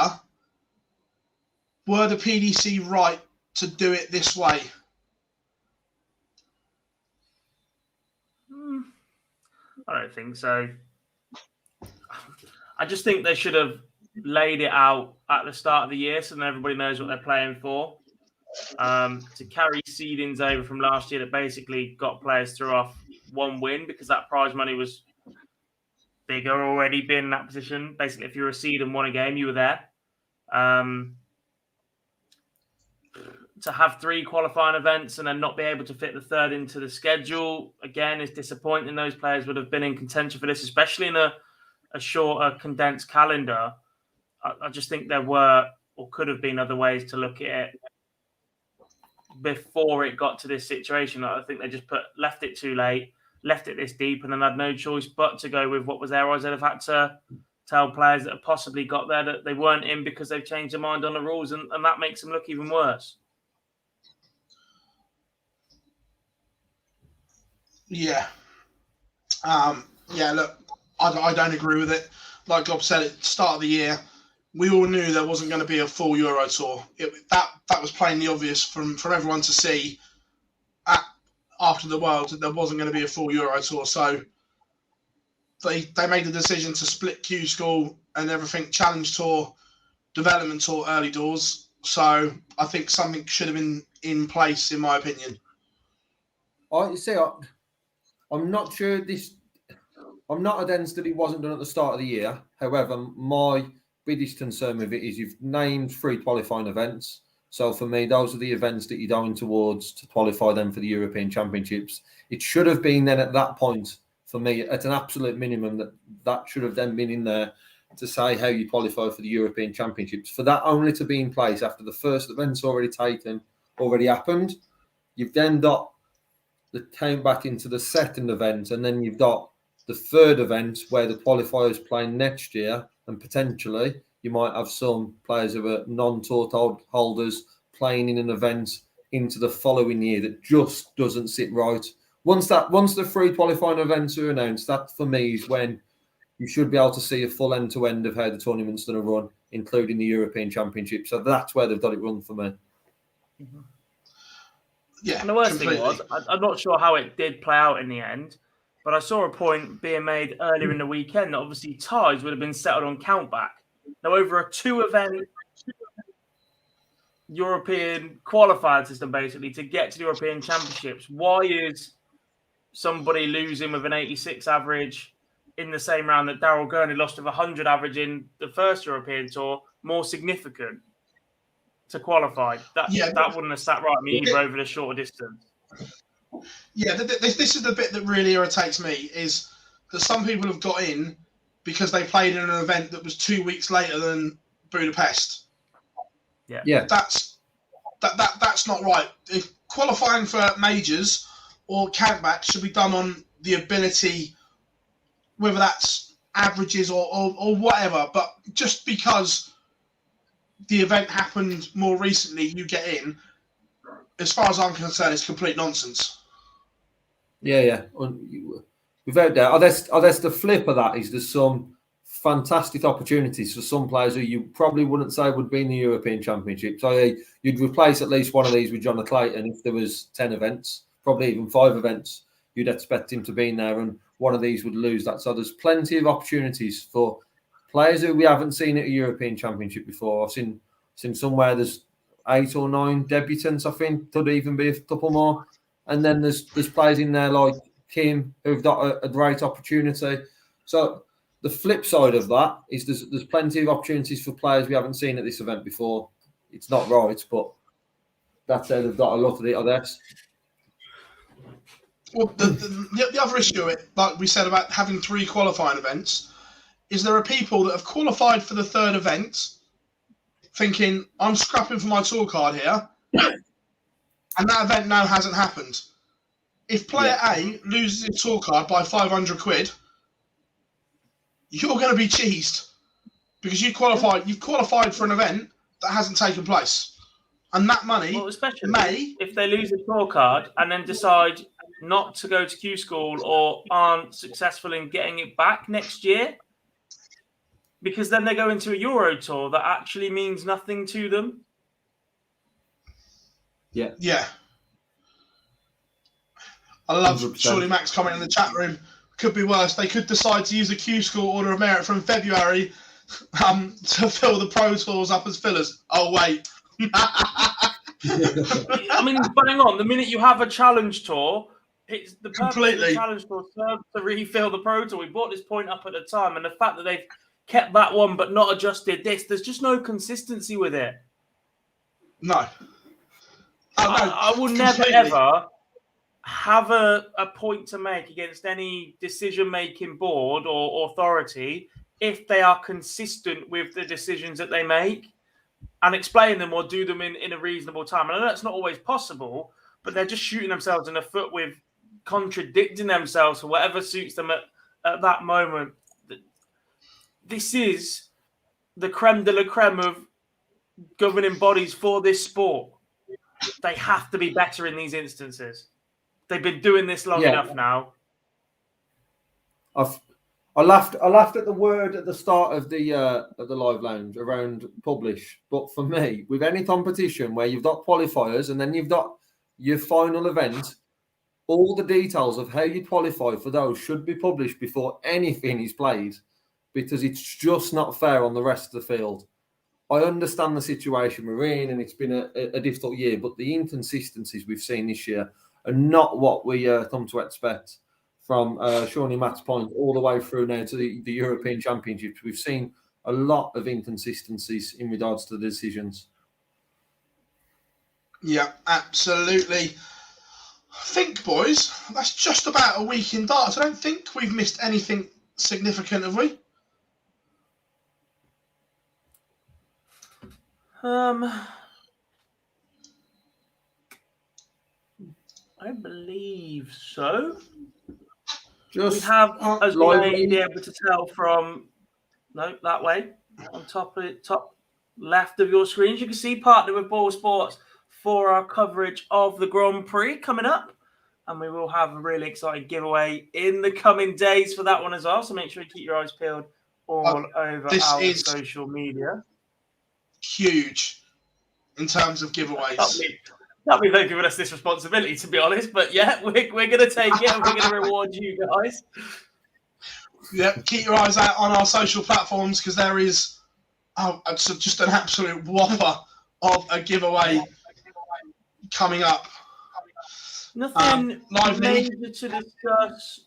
[SPEAKER 3] Were the PDC right to do it this way?
[SPEAKER 4] I don't think so. I just think they should have laid it out at the start of the year so then everybody knows what they're playing for. To carry seedings over from last year that basically got players through off 1 win because that prize money was bigger already, been in that position. Basically, if you were a seed and won a game, you were there. To have 3 qualifying events and then not be able to fit the 3rd into the schedule, again, is disappointing. Those players would have been in contention for this, especially in a shorter, condensed calendar. I just think there were or could have been other ways to look at it before it got to this situation. I think they just left it too late, left it this deep, and then had no choice but to go with what was there. Otherwise, they'd have had to tell players that have possibly got there that they weren't in because they've changed their mind on the rules, and that makes them look even worse.
[SPEAKER 3] Yeah. Look, I don't agree with it. Like Gob said at the start of the year, we all knew there wasn't going to be a full Euro Tour. That was plainly obvious from everyone to see after the World that there wasn't going to be a full Euro Tour. So they made the decision to split Q School and everything, Challenge Tour, Development Tour, early doors. So I think something should have been in place, in my opinion.
[SPEAKER 5] I'm not sure I'm not against that it wasn't done at the start of the year. However, my biggest concern with it is you've named 3 qualifying events. So for me, those are the events that you're going towards to qualify them for the European Championships. It should have been then at that point, for me, at an absolute minimum, that should have then been in there to say how you qualify for the European Championships. For that only to be in place after the first event's already happened, you've then got the count back into the second event, and then you've got the 3rd event where the qualifiers playing next year, and potentially you might have some players who are non-tour holders playing in an event into the following year that just doesn't sit right once the 3 qualifying events are announced, that for me is when you should be able to see a full end-to-end of how the tournament's going to run, including the European Championship. So that's where they've got it run for me.
[SPEAKER 3] Yeah,
[SPEAKER 4] And the worst
[SPEAKER 3] completely.
[SPEAKER 4] thing was, I'm not sure how it did play out in the end, but I saw a point being made earlier in the weekend that obviously ties would have been settled on countback. Now, over a 2-event European qualifying system, basically, to get to the European Championships, why is somebody losing with an 86 average in the same round that Daryl Gurney lost with 100 average in the first European Tour more significant to qualify? That wouldn't have sat right with me either over the shorter distance.
[SPEAKER 3] Yeah, this is the bit that really irritates me, is that some people have got in because they played in an event that was 2 weeks later than Budapest.
[SPEAKER 5] Yeah.
[SPEAKER 3] That's not right. If qualifying for majors or countback should be done on the ability, whether that's averages or whatever, but just because the event happened more recently, you get in, as far as I'm concerned, it's complete nonsense.
[SPEAKER 5] Yeah. Without doubt. I guess the flip of that is there's some fantastic opportunities for some players who you probably wouldn't say would be in the European Championship. So you'd replace at least one of these with John Clayton if there was 10 events, probably even 5 events. You'd expect him to be in there, and one of these would lose that. So there's plenty of opportunities for players who we haven't seen at a European Championship before. I've seen somewhere there's 8 or 9 debutants, I think. Could even be a couple more. And then there's players in there like Kim who've got a great opportunity. So the flip side of that is there's plenty of opportunities for players we haven't seen at this event before. It's not right, but that's how they've got a lot of it, I guess.
[SPEAKER 3] Well, the other issue, like we said about having 3 qualifying events, is there are people that have qualified for the 3rd event thinking, I'm scrapping for my tour card here, and that event now hasn't happened. If player A loses his tour card by 500 quid, you're going to be cheesed because you've qualified for an event that hasn't taken place. And that money
[SPEAKER 4] especially if they lose a tour card and then decide not to go to Q School or aren't successful in getting it back next year, because then they go into a Euro Tour that actually means nothing to them.
[SPEAKER 3] Yeah. I love
[SPEAKER 5] 100%.
[SPEAKER 3] Shorty Max comment in the chat room. Could be worse. They could decide to use the Q School Order of Merit from February to fill the Pro Tours up as fillers. Oh, wait.
[SPEAKER 4] I mean, bang on. The minute you have a Challenge Tour, it's the purpose of the Challenge Tour serves to refill the Pro Tour. We brought this point up at the time, and the fact that they've kept that one but not adjusted this, there's just no consistency with it.
[SPEAKER 3] No.
[SPEAKER 4] I will never, ever have a point to make against any decision-making board or authority if they are consistent with the decisions that they make and explain them or do them in a reasonable time. And I know that's not always possible, but they're just shooting themselves in the foot with contradicting themselves for whatever suits them at that moment. This is the creme de la creme of governing bodies for this sport. They have to be better in these instances. They've been doing this long enough now.
[SPEAKER 5] I laughed at the word at the start of the live lounge around publish. But for me, with any competition where you've got qualifiers and then you've got your final event, all the details of how you qualify for those should be published before anything is played, because it's just not fair on the rest of the field. I understand the situation we're in, and it's been a difficult year, but the inconsistencies we've seen this year are not what we come to expect from Shawnee Matt's point all the way through now to the European Championships. We've seen a lot of inconsistencies in regards to the decisions.
[SPEAKER 3] Yeah, absolutely. I think, boys, that's just about a week in darts. I don't think we've missed anything significant, have we?
[SPEAKER 4] I believe so.
[SPEAKER 5] Just
[SPEAKER 4] we have, as we may be able to tell from that way on top left of your screens, you can see partner with BoyleSports for our coverage of the Grand Prix coming up. And we will have a really exciting giveaway in the coming days for that one as well. So make sure you keep your eyes peeled all over our social media.
[SPEAKER 3] Huge in terms of giveaways.
[SPEAKER 4] That'll be giving us this responsibility, to be honest. But yeah, we're going to take it and we're going to reward you guys.
[SPEAKER 3] Yep, keep your eyes out on our social platforms because there is just an absolute whopper of a giveaway coming up.
[SPEAKER 4] Nothing major to discuss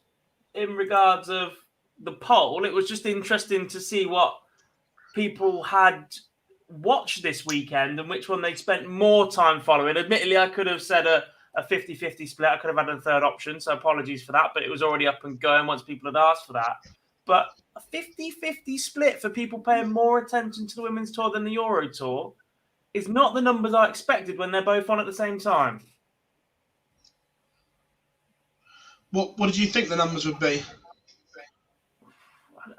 [SPEAKER 4] in regards of the poll. It was just interesting to see what people had watched this weekend and which one they spent more time following. Admittedly, I could have said a 50-50 split. I could have had a third option, so apologies for that, but it was already up and going once people had asked for that. But a 50-50 split for people paying more attention to the Women's Tour than the Euro Tour is not the numbers I expected when they're both on at the same time.
[SPEAKER 3] What did you think the numbers would be?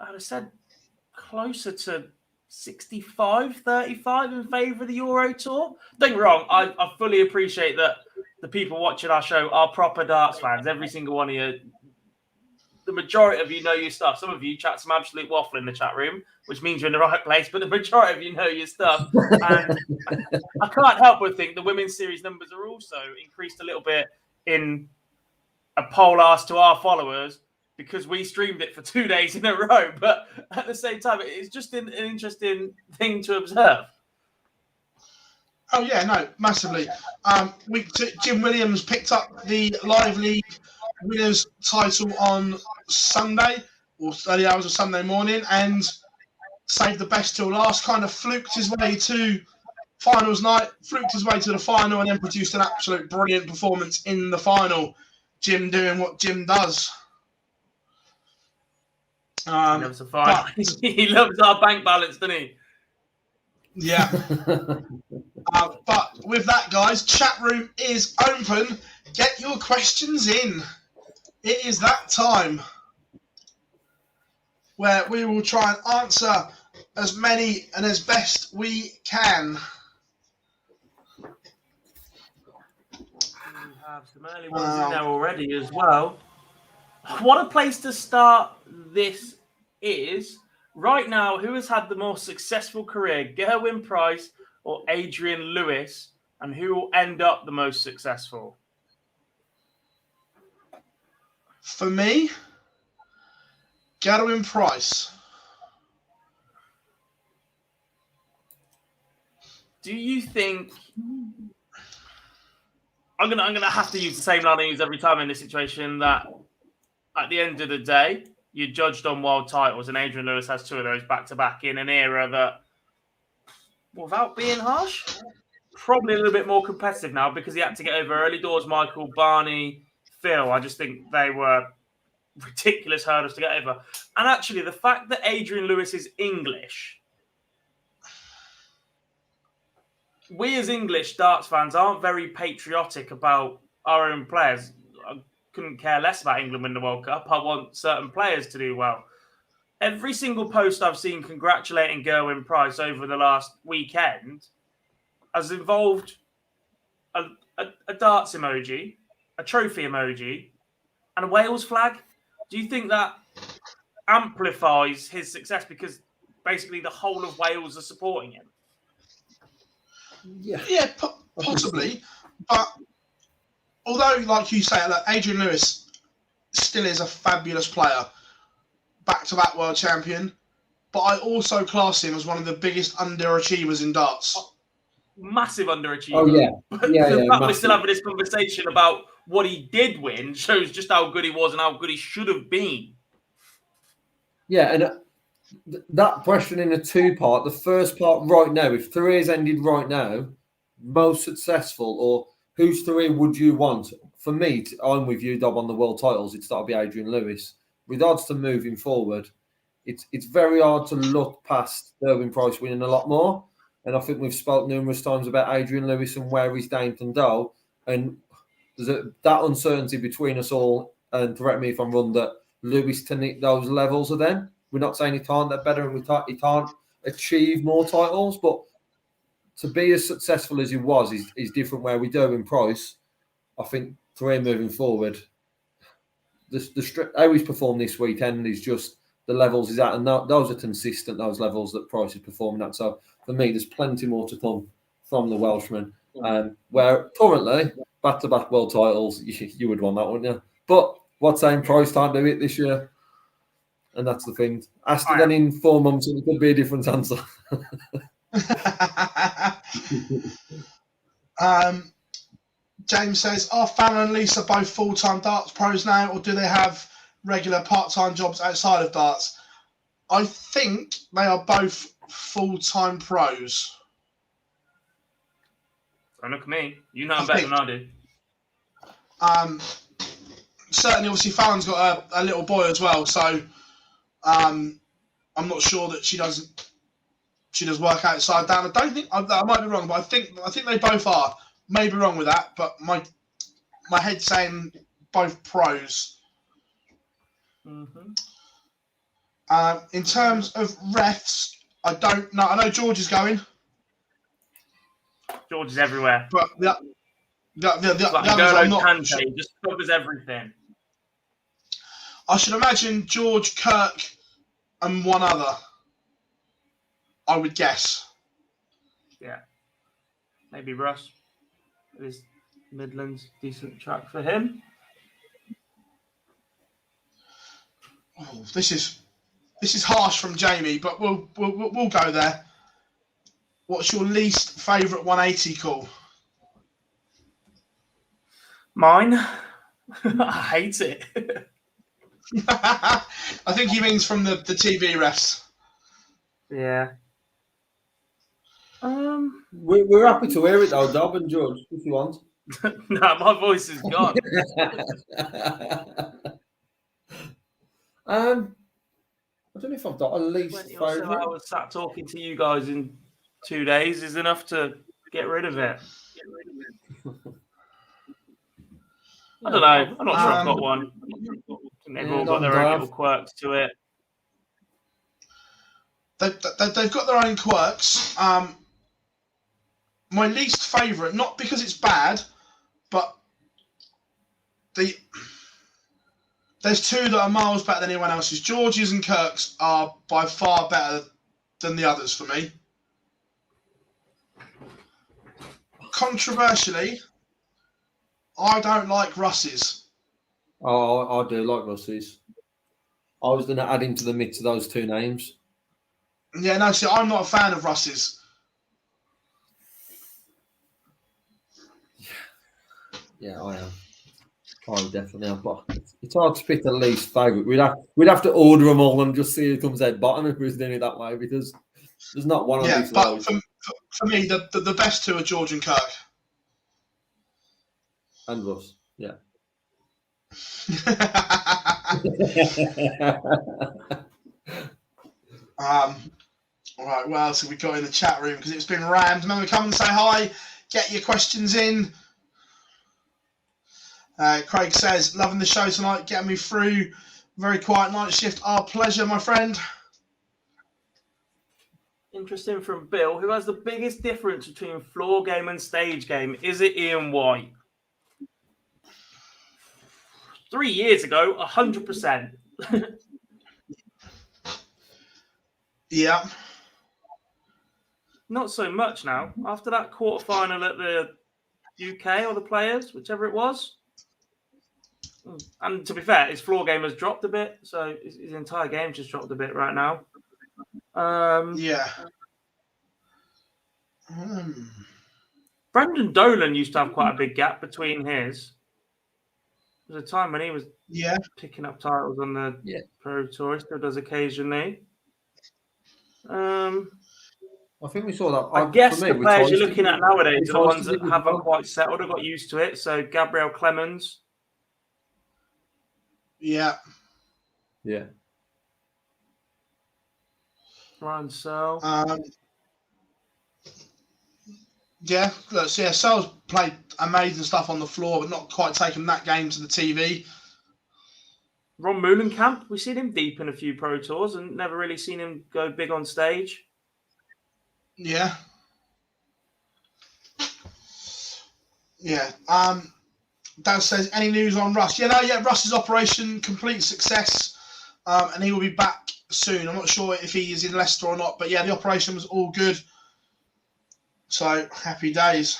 [SPEAKER 4] I'd have said closer to 65-35 in favour of the Euro Tour. Don't get me wrong, I fully appreciate that the people watching our show are proper darts fans. Every single one of you, the majority of you know your stuff. Some of you chat some absolute waffle in the chat room, which means you're in the right place, but the majority of you know your stuff. And I can't help but think the Women's Series numbers are also increased a little bit in a poll asked to our followers because we streamed it for 2 days in a row. But at the same time, it's just an interesting thing to observe.
[SPEAKER 3] Oh, yeah, no, massively. Jim Williams picked up the Live League winners title on Sunday, or early hours of Sunday morning, and saved the best till last, kind of fluked his way to finals night, fluked his way to the final, and then produced an absolute brilliant performance in the final. Jim doing what Jim does.
[SPEAKER 4] He loves a final. He loves our bank balance, doesn't he?
[SPEAKER 3] Yeah. But with that, guys, chat room is open. Get your questions in. It is that time where we will try and answer as many and as best we can.
[SPEAKER 4] We have some early ones in there already as well. What a place to start this is. Right now, who has had the more successful career, Gerwyn Price or Adrian Lewis, and who will end up the most successful?
[SPEAKER 3] For me, Gerwyn Price.
[SPEAKER 4] Do you think... I'm gonna have to use the same line I use every time in this situation, that at the end of the day, you're judged on world titles, and Adrian Lewis has 2 of those back-to-back in an era that, without being harsh, probably a little bit more competitive now because he had to get over early doors, Michael, Barney, Phill. I just think they were ridiculous hurdles to get over. And actually, the fact that Adrian Lewis is English, we as English darts fans aren't very patriotic about our own players. I couldn't care less about England winning the World Cup. I want certain players to do well. Every single post I've seen congratulating Gerwyn Price over the last weekend has involved a darts emoji, a trophy emoji, and a Wales flag. Do you think that amplifies his success because basically the whole of Wales are supporting him?
[SPEAKER 3] Yeah, possibly. But although, like you say, Adrian Lewis still is a fabulous player, back-to-back world champion, but I also class him as one of the biggest underachievers in darts.
[SPEAKER 4] Massive underachiever.
[SPEAKER 5] Oh, yeah.
[SPEAKER 4] The fact we're still having this conversation about what he did win shows just how good he was and how good he should have been.
[SPEAKER 5] Yeah, and that question in a 2-part, the first part right now, if 3 is ended right now, most successful, or whose 3 would you want? For me, I'm with you, Dob, on the world titles. It's got to be Adrian Lewis. With odds to moving forward, it's very hard to look past Gerwyn Price winning a lot more. And I think we've spoken numerous times about Adrian Lewis and where he's down and down. And there's that uncertainty between us all, and correct me if I'm wrong, that Lewis to hit those levels of them. We're not saying he can't get better and he can't achieve more titles, but to be as successful as he was is different where we do in Price. I think for him moving forward, how he's performed this weekend is just the levels he's at, and those are consistent, those levels that Price is performing at. So for me, there's plenty more to come from the Welshman. Where currently, back-to-back world titles, you would want that, wouldn't you? But what's saying Price can't do it this year? And that's the thing. Ask again in 4 months, and it could be a different answer.
[SPEAKER 3] James says, are Fallon and Lisa both full-time darts pros now, or do they have regular part-time jobs outside of darts? I think they are both full-time pros.
[SPEAKER 4] Don't look at me. You know better than I do.
[SPEAKER 3] Certainly, obviously, Fallon's got a little boy as well, so I'm not sure that she does work outside that. I don't think I might be wrong, but I think they both are. May be wrong with that, but my head's saying both pros.
[SPEAKER 4] Mm-hmm.
[SPEAKER 3] In terms of refs, I don't know. I know George is going.
[SPEAKER 4] George is everywhere.
[SPEAKER 3] But the others I'm not sure.
[SPEAKER 4] He just covers everything.
[SPEAKER 3] I should imagine George, Kirk, and one other. I would guess.
[SPEAKER 4] Yeah. Maybe Russ. It is Midlands, decent track for him.
[SPEAKER 3] Oh, this is harsh from Jamie, but we'll go there. What's your least favourite 180 call?
[SPEAKER 4] Mine? I hate it.
[SPEAKER 3] I think he means from the TV refs.
[SPEAKER 4] Yeah.
[SPEAKER 5] We're happy to hear it though, Dob and George, if you want.
[SPEAKER 4] No, my voice is gone.
[SPEAKER 5] I don't know if I've got a least favourite.
[SPEAKER 4] I was sat talking to you guys in 2 days is enough to get rid of it. I don't know. I'm not sure I've got one. They've all got their own little quirks to it.
[SPEAKER 3] They've got their own quirks. My least favourite, not because it's bad, but there's two that are miles better than anyone else's. George's and Kirk's are by far better than the others for me. Controversially, I don't like Russ's.
[SPEAKER 5] Oh, I do like Russ's. I was going to add him to the mix of those two names.
[SPEAKER 3] Yeah, no, see, I'm not a fan of Russ's.
[SPEAKER 5] Yeah, I am. I definitely am. But it's hard to pick the least favourite. We'd have to order them all and just see who comes out bottom if we're doing it that way, because there's not one of these.
[SPEAKER 3] Yeah, but for me, the best two are George and Kirk.
[SPEAKER 5] And Russ, yeah.
[SPEAKER 3] All right, what else have we got in the chat room? Because it's been rammed. Remember, come and say hi. Get your questions in. Craig says, loving the show tonight, getting me through. Very quiet night shift. Our pleasure, my friend.
[SPEAKER 4] Interesting from Bill. Who has the biggest difference between floor game and stage game? Is it Ian White? 3 years ago, 100%.
[SPEAKER 3] Yeah.
[SPEAKER 4] Not so much now. After that quarterfinal at the UK or the Players, whichever it was. And to be fair, his floor game has dropped a bit, so his entire game just dropped a bit right now.
[SPEAKER 3] Yeah.
[SPEAKER 4] Brendan Dolan used to have quite a big gap between his. There was a time when he was picking up titles on the Pro Tour. He still does occasionally.
[SPEAKER 5] I think we saw that.
[SPEAKER 4] I guess the players you're looking at nowadays are the ones that haven't quite settled or got used to it. So Gabriel Clemens.
[SPEAKER 3] Yeah.
[SPEAKER 5] Yeah.
[SPEAKER 4] Ryan Searle.
[SPEAKER 3] Yeah, look, so Searle's played amazing stuff on the floor, but not quite taken that game to the TV.
[SPEAKER 4] Ron Moulenkamp, we've seen him deep in a few Pro Tours and never really seen him go big on stage.
[SPEAKER 3] Yeah. Yeah. Dan says, any news on Russ? Yeah, Russ's operation, complete success, and he will be back soon. I'm not sure if he is in Leicester or not, but yeah, the operation was all good. So, happy days.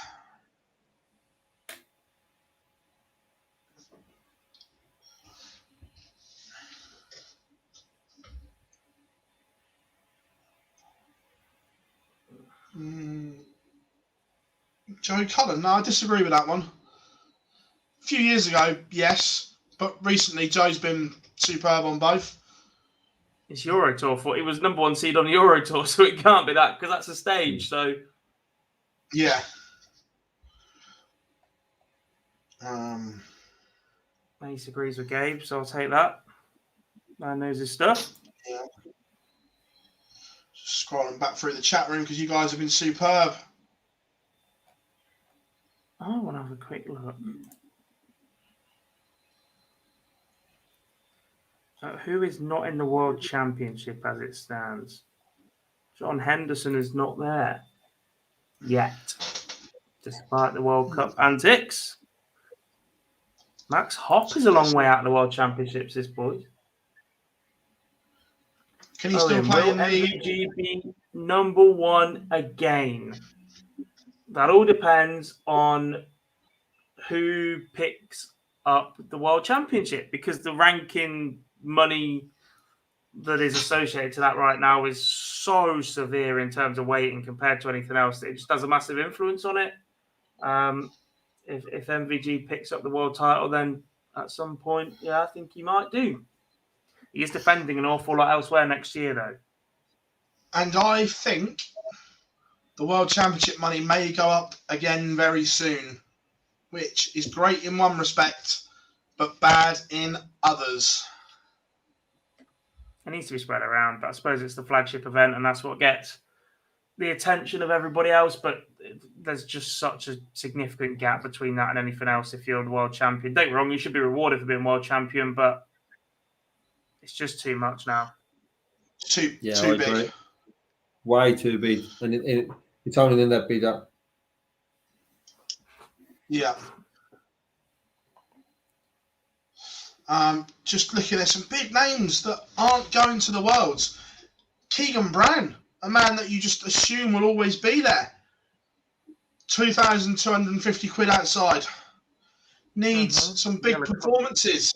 [SPEAKER 3] Joe Cullen? No, I disagree with that one. A few years ago, yes, but recently Joe's been superb on both.
[SPEAKER 4] It's Euro Tour. He was number 1 seed on the Euro Tour, so it can't be that because that's a stage. So
[SPEAKER 3] yeah.
[SPEAKER 4] Ace agrees with Gabe, so I'll take that. Man knows his stuff.
[SPEAKER 3] Yeah. Just scrolling back through the chat room because you guys have been superb.
[SPEAKER 4] I want to have a quick look. So who is not in the World Championship as it stands? John Henderson is not there yet, despite the World Cup antics. Max Hopp is a long way out of the World Championships, this boy.
[SPEAKER 3] Can he still play in the
[SPEAKER 4] MVG number 1 again? That all depends on who picks up the World Championship, because the ranking money that is associated to that right now is so severe in terms of weighting compared to anything else. It just has a massive influence on it. If MVG picks up the world title, then at some point, yeah, I think he might do. He is defending an awful lot elsewhere next year, though.
[SPEAKER 3] And I think the World Championship money may go up again very soon, which is great in one respect, but bad in others.
[SPEAKER 4] It needs to be spread around, but I suppose it's the flagship event, and that's what gets the attention of everybody else. But there's just such a significant gap between that and anything else if you're the world champion. Don't get me wrong, you should be rewarded for being world champion, but it's just too much now.
[SPEAKER 3] Too big.
[SPEAKER 5] Agree. Way too big. And it's only in that big up.
[SPEAKER 3] Yeah. Just looking at some big names that aren't going to the Worlds. Keegan Brown, a man that you just assume will always be there. 2,250 quid outside. Needs some big performances.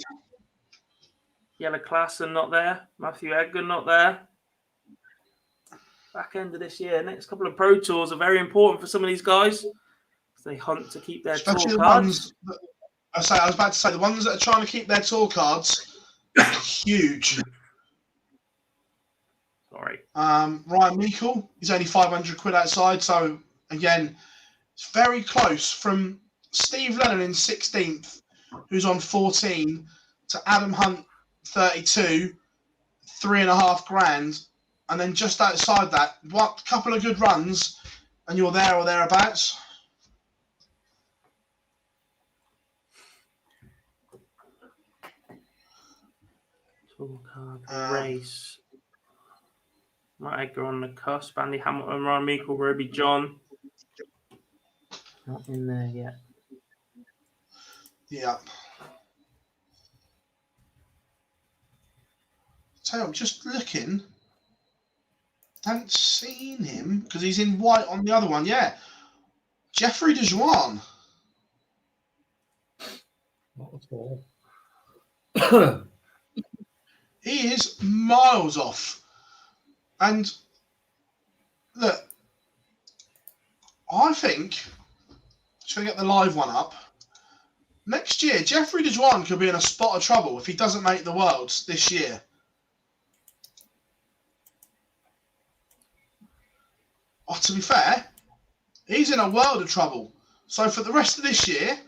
[SPEAKER 4] Yella Klassen not there. Matthew Edgar not there. Back end of this year. Next couple of Pro Tours are very important for some of these guys. They hunt to keep their
[SPEAKER 3] Especially
[SPEAKER 4] tour
[SPEAKER 3] the
[SPEAKER 4] cards.
[SPEAKER 3] I was about to say, the ones that are trying to keep their tour cards are huge.
[SPEAKER 4] Sorry.
[SPEAKER 3] Ryan Meikle, he's only 500 quid outside. So, again, it's very close from Steve Lennon in 16th, who's on 14, to Adam Hunt, 32, 3.5 grand. And then just outside that, what couple of good runs, and you're there or thereabouts.
[SPEAKER 4] Tour card race. Matt Edgar on the cusp. Andy Hamilton, Ryan Meikle, Roby John. Not in there yet.
[SPEAKER 3] Yeah. So I'm just looking. Haven't seen him because he's in white on the other one. Yeah. Jeffrey DeJuan.
[SPEAKER 5] Not at all.
[SPEAKER 3] He is miles off. And look, I think, just going to get the live one up. Next year, Jeffrey DeJuan could be in a spot of trouble if he doesn't make the Worlds this year. Oh, to be fair, he's in a world of trouble. So for the rest of this year,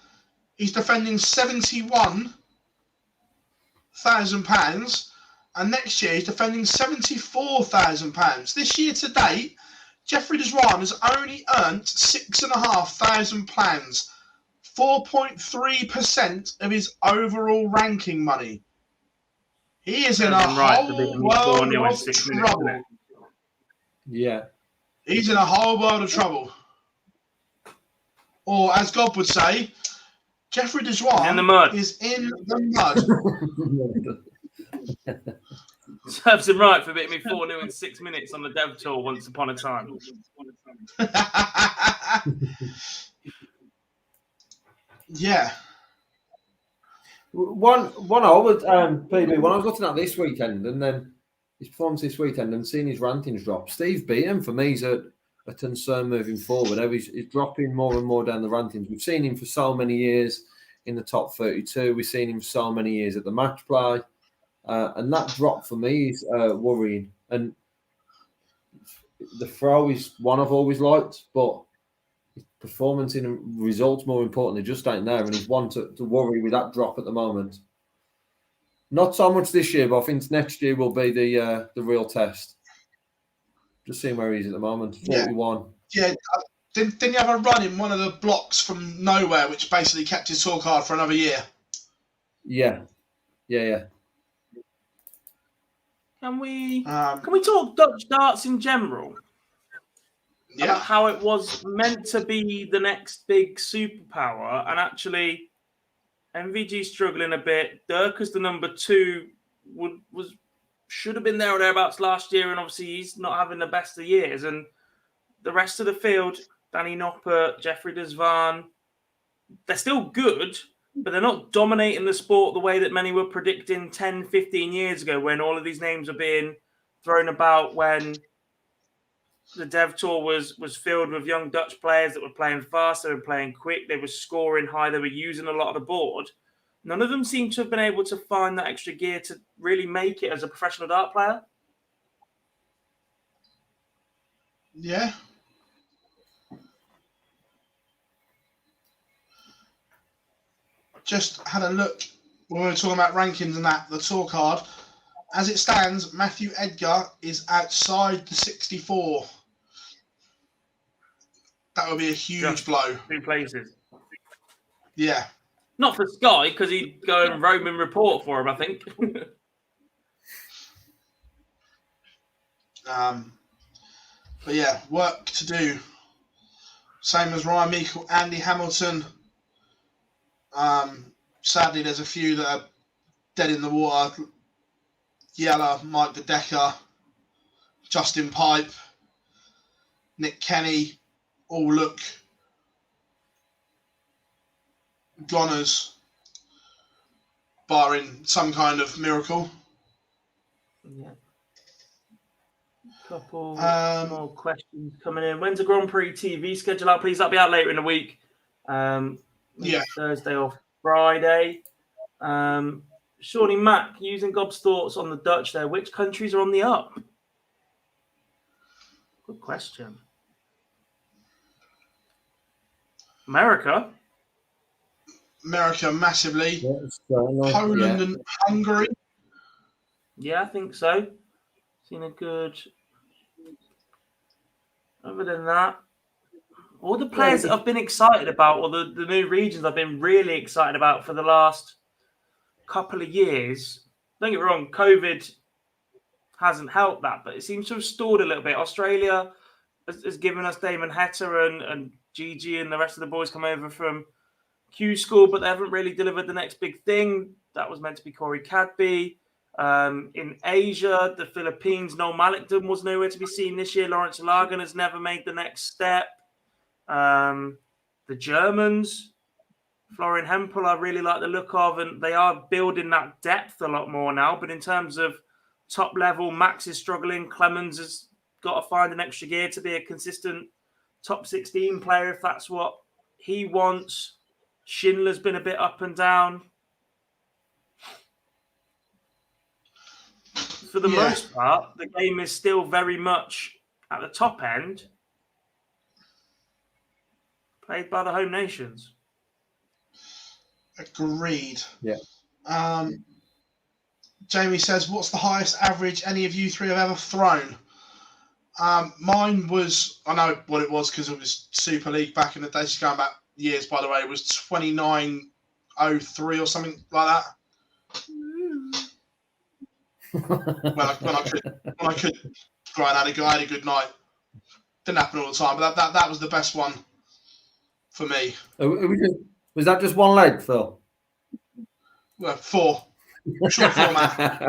[SPEAKER 3] he's defending £71,000. And next year, he's defending £74,000. This year to date, Jeffrey DeJuan has only earned £6,500, 4.3% of his overall ranking money. He is in a whole world of trouble.
[SPEAKER 5] Yeah.
[SPEAKER 3] He's in a whole world of trouble. Or, as God would say, Jeffrey Dejoie
[SPEAKER 4] in the mud.
[SPEAKER 3] is in the mud.
[SPEAKER 4] Serves him right for beating me 4-0 in 6 minutes on the Dev Tour once upon a time.
[SPEAKER 3] Yeah.
[SPEAKER 5] One I was PB when I was looking at this weekend and then his performance this weekend and seeing his rankings drop. Steve Beaton for me is a concern moving forward. He's dropping more and more down the rankings. We've seen him for so many years in the top 32. We've seen him for so many years at the match play. And that drop for me is worrying. And the throw is one I've always liked, but his performance in results, more importantly, just ain't there. And he's one to worry with that drop at the moment. Not so much this year, but I think next year will be the real test. Just seeing where he is at the moment. 41.
[SPEAKER 3] Yeah. Didn't he have a run in one of the blocks from nowhere, which basically kept his scorecard for another year?
[SPEAKER 5] Yeah.
[SPEAKER 4] Can we talk Dutch darts in general?
[SPEAKER 3] Yeah.
[SPEAKER 4] About how it was meant to be the next big superpower, and actually MVG struggling a bit. Dirk as the number 2 should have been there or thereabouts last year, and obviously he's not having the best of years. And the rest of the field, Danny Noppert, Jeffrey Desvan, they're still good, but they're not dominating the sport the way that many were predicting 10, 15 years ago when all of these names were being thrown about, when the Dev Tour was filled with young Dutch players that were playing fast, they were playing quick, they were scoring high, they were using a lot of the board. None of them seem to have been able to find that extra gear to really make it as a professional dart player.
[SPEAKER 3] Yeah. Just had a look when we were talking about rankings and that, the tour card. As it stands, Matthew Edgar is outside the 64. That would be a huge blow.
[SPEAKER 4] 2 places.
[SPEAKER 3] Yeah.
[SPEAKER 4] Not for Sky, because he'd go and Roman report for him, I think.
[SPEAKER 3] But yeah, work to do. Same as Ryan Meikle, Andy Hamilton. Sadly, there's a few that are dead in the water. Yeller, Mike De Decker, Justin Pipe, Nick Kenny, all look goners, barring some kind of miracle.
[SPEAKER 4] Yeah. Couple more questions coming in. When's the Grand Prix TV schedule out, please? That'll be out later in the week. Thursday or Friday. Shawnee Mack, using Gob's thoughts on the Dutch there. Which countries are on the up? Good question. America
[SPEAKER 3] massively. Poland and Hungary.
[SPEAKER 4] Yeah, I think so. Seen a good. Other than that, all the players that I've been excited about, or the new regions I've been really excited about for the last couple of years. Don't get me wrong, COVID hasn't helped that, but it seems to have stalled a little bit. Australia has given us Damon Hetter and Gigi and the rest of the boys come over from Q School, but they haven't really delivered the next big thing. That was meant to be Corey Cadby. In Asia, the Philippines, Noel Malikdon was nowhere to be seen this year. Lawrence Lagan has never made the next step. The Germans, Florian Hempel, I really like the look of, and they are building that depth a lot more now. But in terms of top level, Max is struggling. Clemens has got to find an extra gear to be a consistent top 16 player if that's what he wants. Schindler's been a bit up and down. For the most part, the game is still very much at the top end, played by the home nations.
[SPEAKER 3] Agreed.
[SPEAKER 5] Yeah.
[SPEAKER 3] Jamie says, what's the highest average any of you three have ever thrown? Mine was, I know what it was because it was Super League back in the day, just going back years, by the way, it was 29.03 or something like that. when I could go and I had a good night. Didn't happen all the time, but that was the best one for me.
[SPEAKER 5] Are we Was that just one leg, Phil?
[SPEAKER 3] Well, 4. Short format.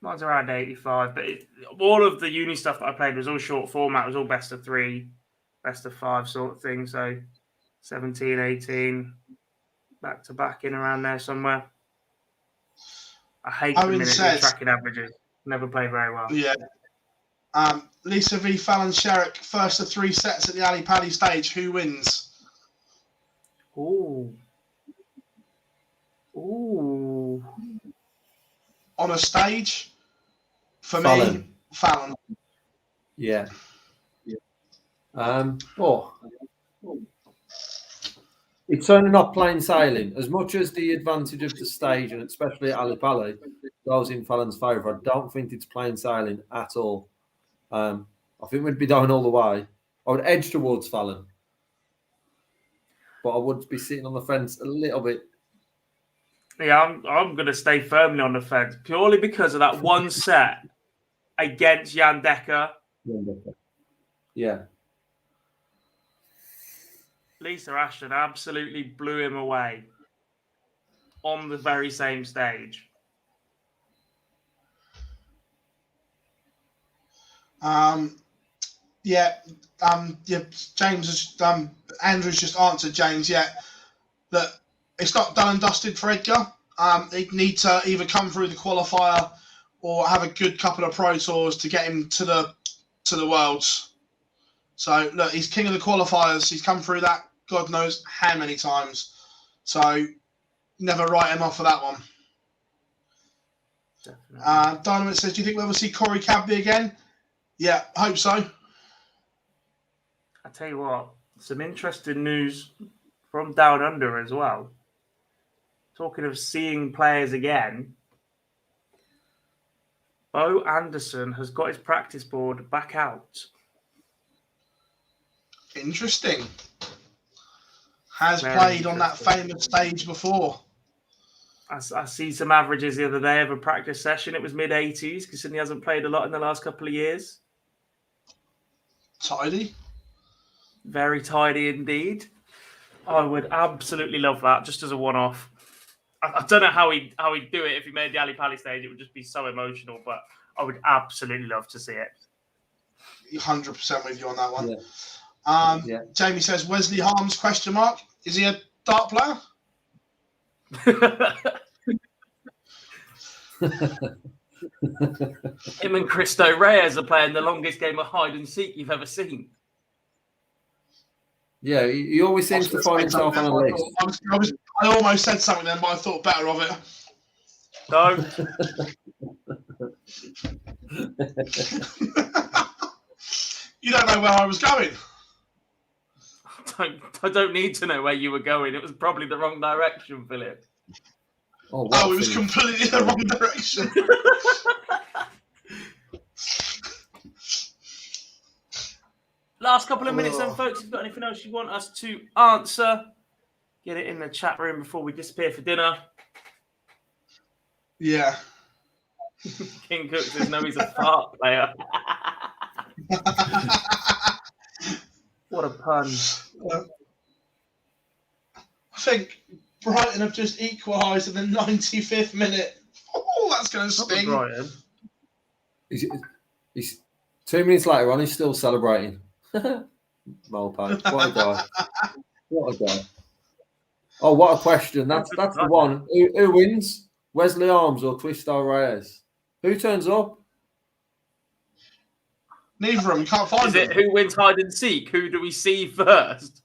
[SPEAKER 4] Mine's around 85, but all of the uni stuff that I played was all short format. It was all best of 3, best of 5 sort of thing. So 17, 18, back to back in around there somewhere. I hate the minute tracking averages. Never played very well.
[SPEAKER 3] Yeah. Lisa v. Fallon Sherrock, first of 3 sets at the Ali Pally stage. Who wins?
[SPEAKER 4] Ooh.
[SPEAKER 3] On a stage, for
[SPEAKER 5] Fallon.
[SPEAKER 3] me, Fallon.
[SPEAKER 5] Yeah. It's certainly not plain sailing. As much as the advantage of the stage, and especially at Ali Pally, goes in Fallon's favour, I don't think it's plain sailing at all. I think we'd be going all the way. I would edge towards Fallon, but I would be sitting on the fence a little bit.
[SPEAKER 4] Yeah, I'm going to stay firmly on the fence purely because of that one set against Jan Decker.
[SPEAKER 5] Yeah.
[SPEAKER 4] Lisa Ashton absolutely blew him away on the very same stage.
[SPEAKER 3] James Andrew's just answered James. Yeah, that it's not done and dusted for Edgar. They need to either come through the qualifier or have a good couple of pro tours to get him to the Worlds. So look, he's king of the qualifiers. He's come through that God knows how many times. So never write him off for that one. Dynamite says, do you think we'll ever see Corey Cadby again? Yeah, hope so.
[SPEAKER 4] I tell you what, some interesting news from Down Under as well. Talking of seeing players again, Bo Anderson has got his practice board back out.
[SPEAKER 3] Interesting. Has played on that famous stage before.
[SPEAKER 4] I see some averages the other day of a practice session. It was mid-80s, considering he hasn't played a lot in the last couple of years.
[SPEAKER 3] Tidy.
[SPEAKER 4] Very tidy indeed. I would absolutely love that, just as a one-off. I don't know how he'd do it if he made the Ali Pally stage. It would just be so emotional, but I would absolutely love to see it.
[SPEAKER 3] 100% with you on that one.
[SPEAKER 5] Yeah.
[SPEAKER 3] Jamie says, Wesley Harms, question mark. Is he a dart player?
[SPEAKER 4] Him and Cristo Reyes are playing the longest game of hide and seek you've ever seen.
[SPEAKER 5] Yeah, he always seems to find himself on a list.
[SPEAKER 3] I almost said something then, but I thought better of it.
[SPEAKER 4] No.
[SPEAKER 3] You don't know where I was going.
[SPEAKER 4] I don't need to know where you were going. It was probably the wrong direction, Philip.
[SPEAKER 3] Oh, it was completely the wrong direction.
[SPEAKER 4] Last couple of minutes then, folks. If you've got anything else you want us to answer, get it in the chat room before we disappear for dinner.
[SPEAKER 3] Yeah.
[SPEAKER 4] King Cook says, no, he's a fart player. What a pun.
[SPEAKER 3] I think Brighton have just equalised in the 95th minute. Oh, that's going to sting.
[SPEAKER 4] Brighton.
[SPEAKER 5] He's 2 minutes later on, he's still celebrating. Molpo. What a guy. What a guy. Oh, what a question. That's the one. Who wins? Wesley Arms or Cristo Reyes? Who turns up?
[SPEAKER 3] Neither of them. Can't find
[SPEAKER 4] Is
[SPEAKER 3] them.
[SPEAKER 4] it who wins hide and seek? Who do we see first?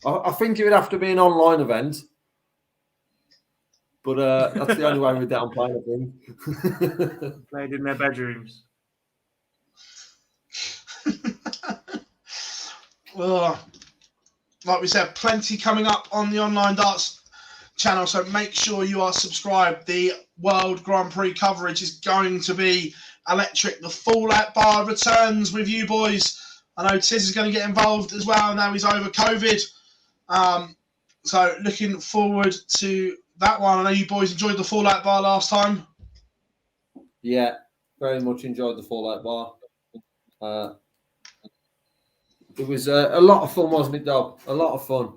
[SPEAKER 5] I think it would have to be an online event. But that's the only way we're down playing, I think.
[SPEAKER 4] Played in their bedrooms.
[SPEAKER 3] Like we said, plenty coming up on the Online Darts channel, so make sure you are subscribed. The World Grand Prix coverage is going to be electric. The Fallout Bar returns with you boys. I know Tiz is going to get involved as well now he's over COVID. So looking forward to that one. I know you boys enjoyed the Fallout Bar last time.
[SPEAKER 5] Yeah, very much enjoyed the Fallout Bar. It was a lot of fun, wasn't it, Dob? A lot of fun.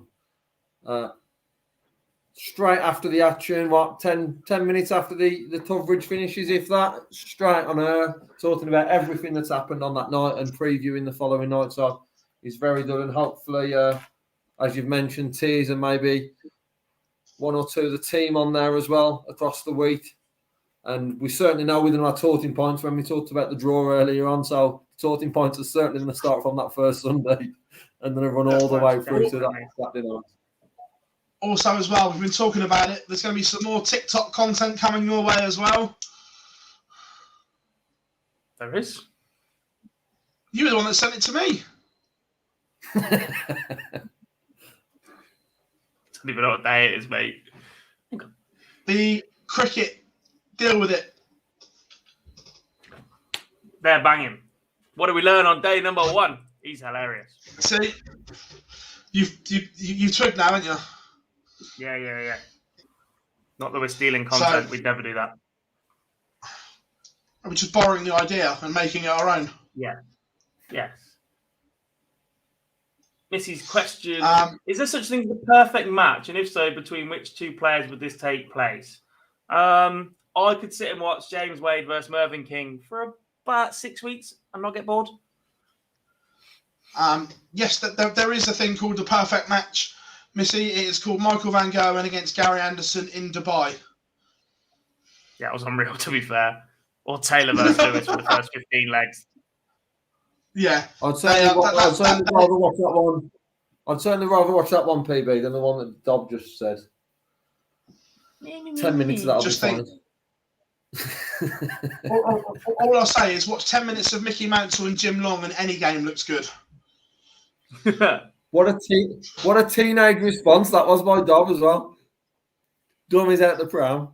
[SPEAKER 5] Straight after the action, 10 minutes after the coverage finishes, if that, straight on her, talking about everything that's happened on that night and previewing the following night. So he's very good, and hopefully, as you've mentioned, Tears and maybe one or two of the team on there as well across the week. And we certainly know within our talking points when we talked about the draw earlier on. So talking points are certainly going to start from that first Sunday and then run all the way through to that Saturday night.
[SPEAKER 3] Also, as well, we've been talking about it. There's going to be some more TikTok content coming your way as well.
[SPEAKER 4] There is.
[SPEAKER 3] You were the one that sent it to me.
[SPEAKER 4] Don't even know what day it is, mate.
[SPEAKER 3] The cricket, deal with it.
[SPEAKER 4] They're banging. What did we learn on day number 1? He's hilarious.
[SPEAKER 3] See, you've twigged now, haven't you?
[SPEAKER 4] Yeah. Not that we're stealing content.
[SPEAKER 3] So,
[SPEAKER 4] we'd never do that.
[SPEAKER 3] We're just borrowing the idea and making it our own.
[SPEAKER 4] Yeah. Yes. Missy's question, is there such thing as a perfect match? And if so, between which two players would this take place? I could sit and watch James Wade versus Mervyn King for about 6 weeks and not get bored.
[SPEAKER 3] Yes, there is a thing called the perfect match, Missy. It is called Michael Van Gerwen against Gary Anderson in Dubai.
[SPEAKER 4] Yeah, it was unreal, to be fair. Or Taylor versus Lewis for the first 15 legs.
[SPEAKER 3] Yeah.
[SPEAKER 5] I'd certainly rather watch that one. I'd certainly rather watch that one, PB, than the one that Dob just said. 10 minutes of that'll
[SPEAKER 3] Just
[SPEAKER 5] be fine.
[SPEAKER 3] All I'll say is watch 10 minutes of Mickey Mantle and Jim Long and any game looks good.
[SPEAKER 5] What a teenage response that was by Dob as well. Dummy's out the pram.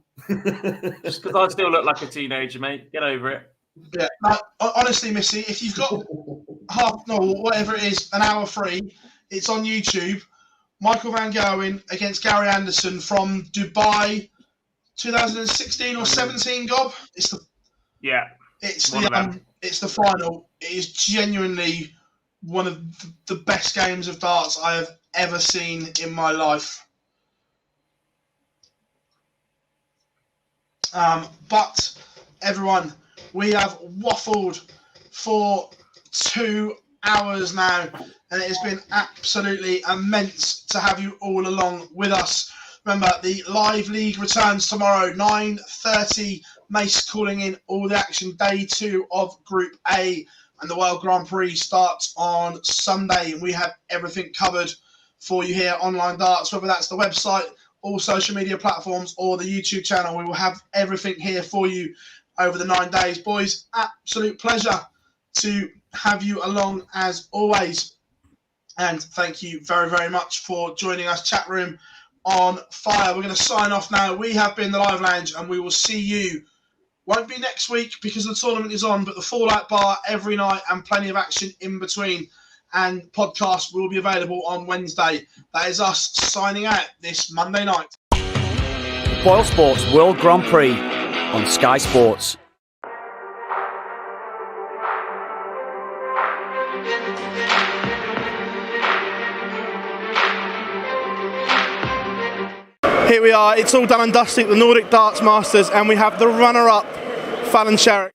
[SPEAKER 4] Just because I still look like a teenager, mate. Get over it.
[SPEAKER 3] Yeah. No, honestly, Missy, if you've got whatever it is, an hour free, it's on YouTube. Michael Van Gerwen against Gary Anderson from Dubai, 2016 or 17. Gob. It's the final. It is genuinely one of the best games of darts I have ever seen in my life. But everyone, we have waffled for 2 hours now, and it has been absolutely immense to have you all along with us. Remember, the live league returns tomorrow, 9:30. Mace calling in all the action. Day 2 of Group A, and the World Grand Prix starts on Sunday, and we have everything covered for you here, Online Darts, whether that's the website, all social media platforms, or the YouTube channel. We will have everything here for you over the 9 days. Boys, absolute pleasure to have you along as always. And thank you very, very much for joining us. Chat room on fire. We're going to sign off now. We have been the Live Lounge, and we will see you. Won't be next week because the tournament is on, but the Fallout Bar every night and plenty of action in between. And podcast will be available on Wednesday. That is us signing out this Monday night.
[SPEAKER 1] The BoyleSports World Grand Prix on Sky Sports.
[SPEAKER 3] Here we are. It's all done and dusted, the Nordic Darts Masters, and we have the runner-up, Fallon Sherrock.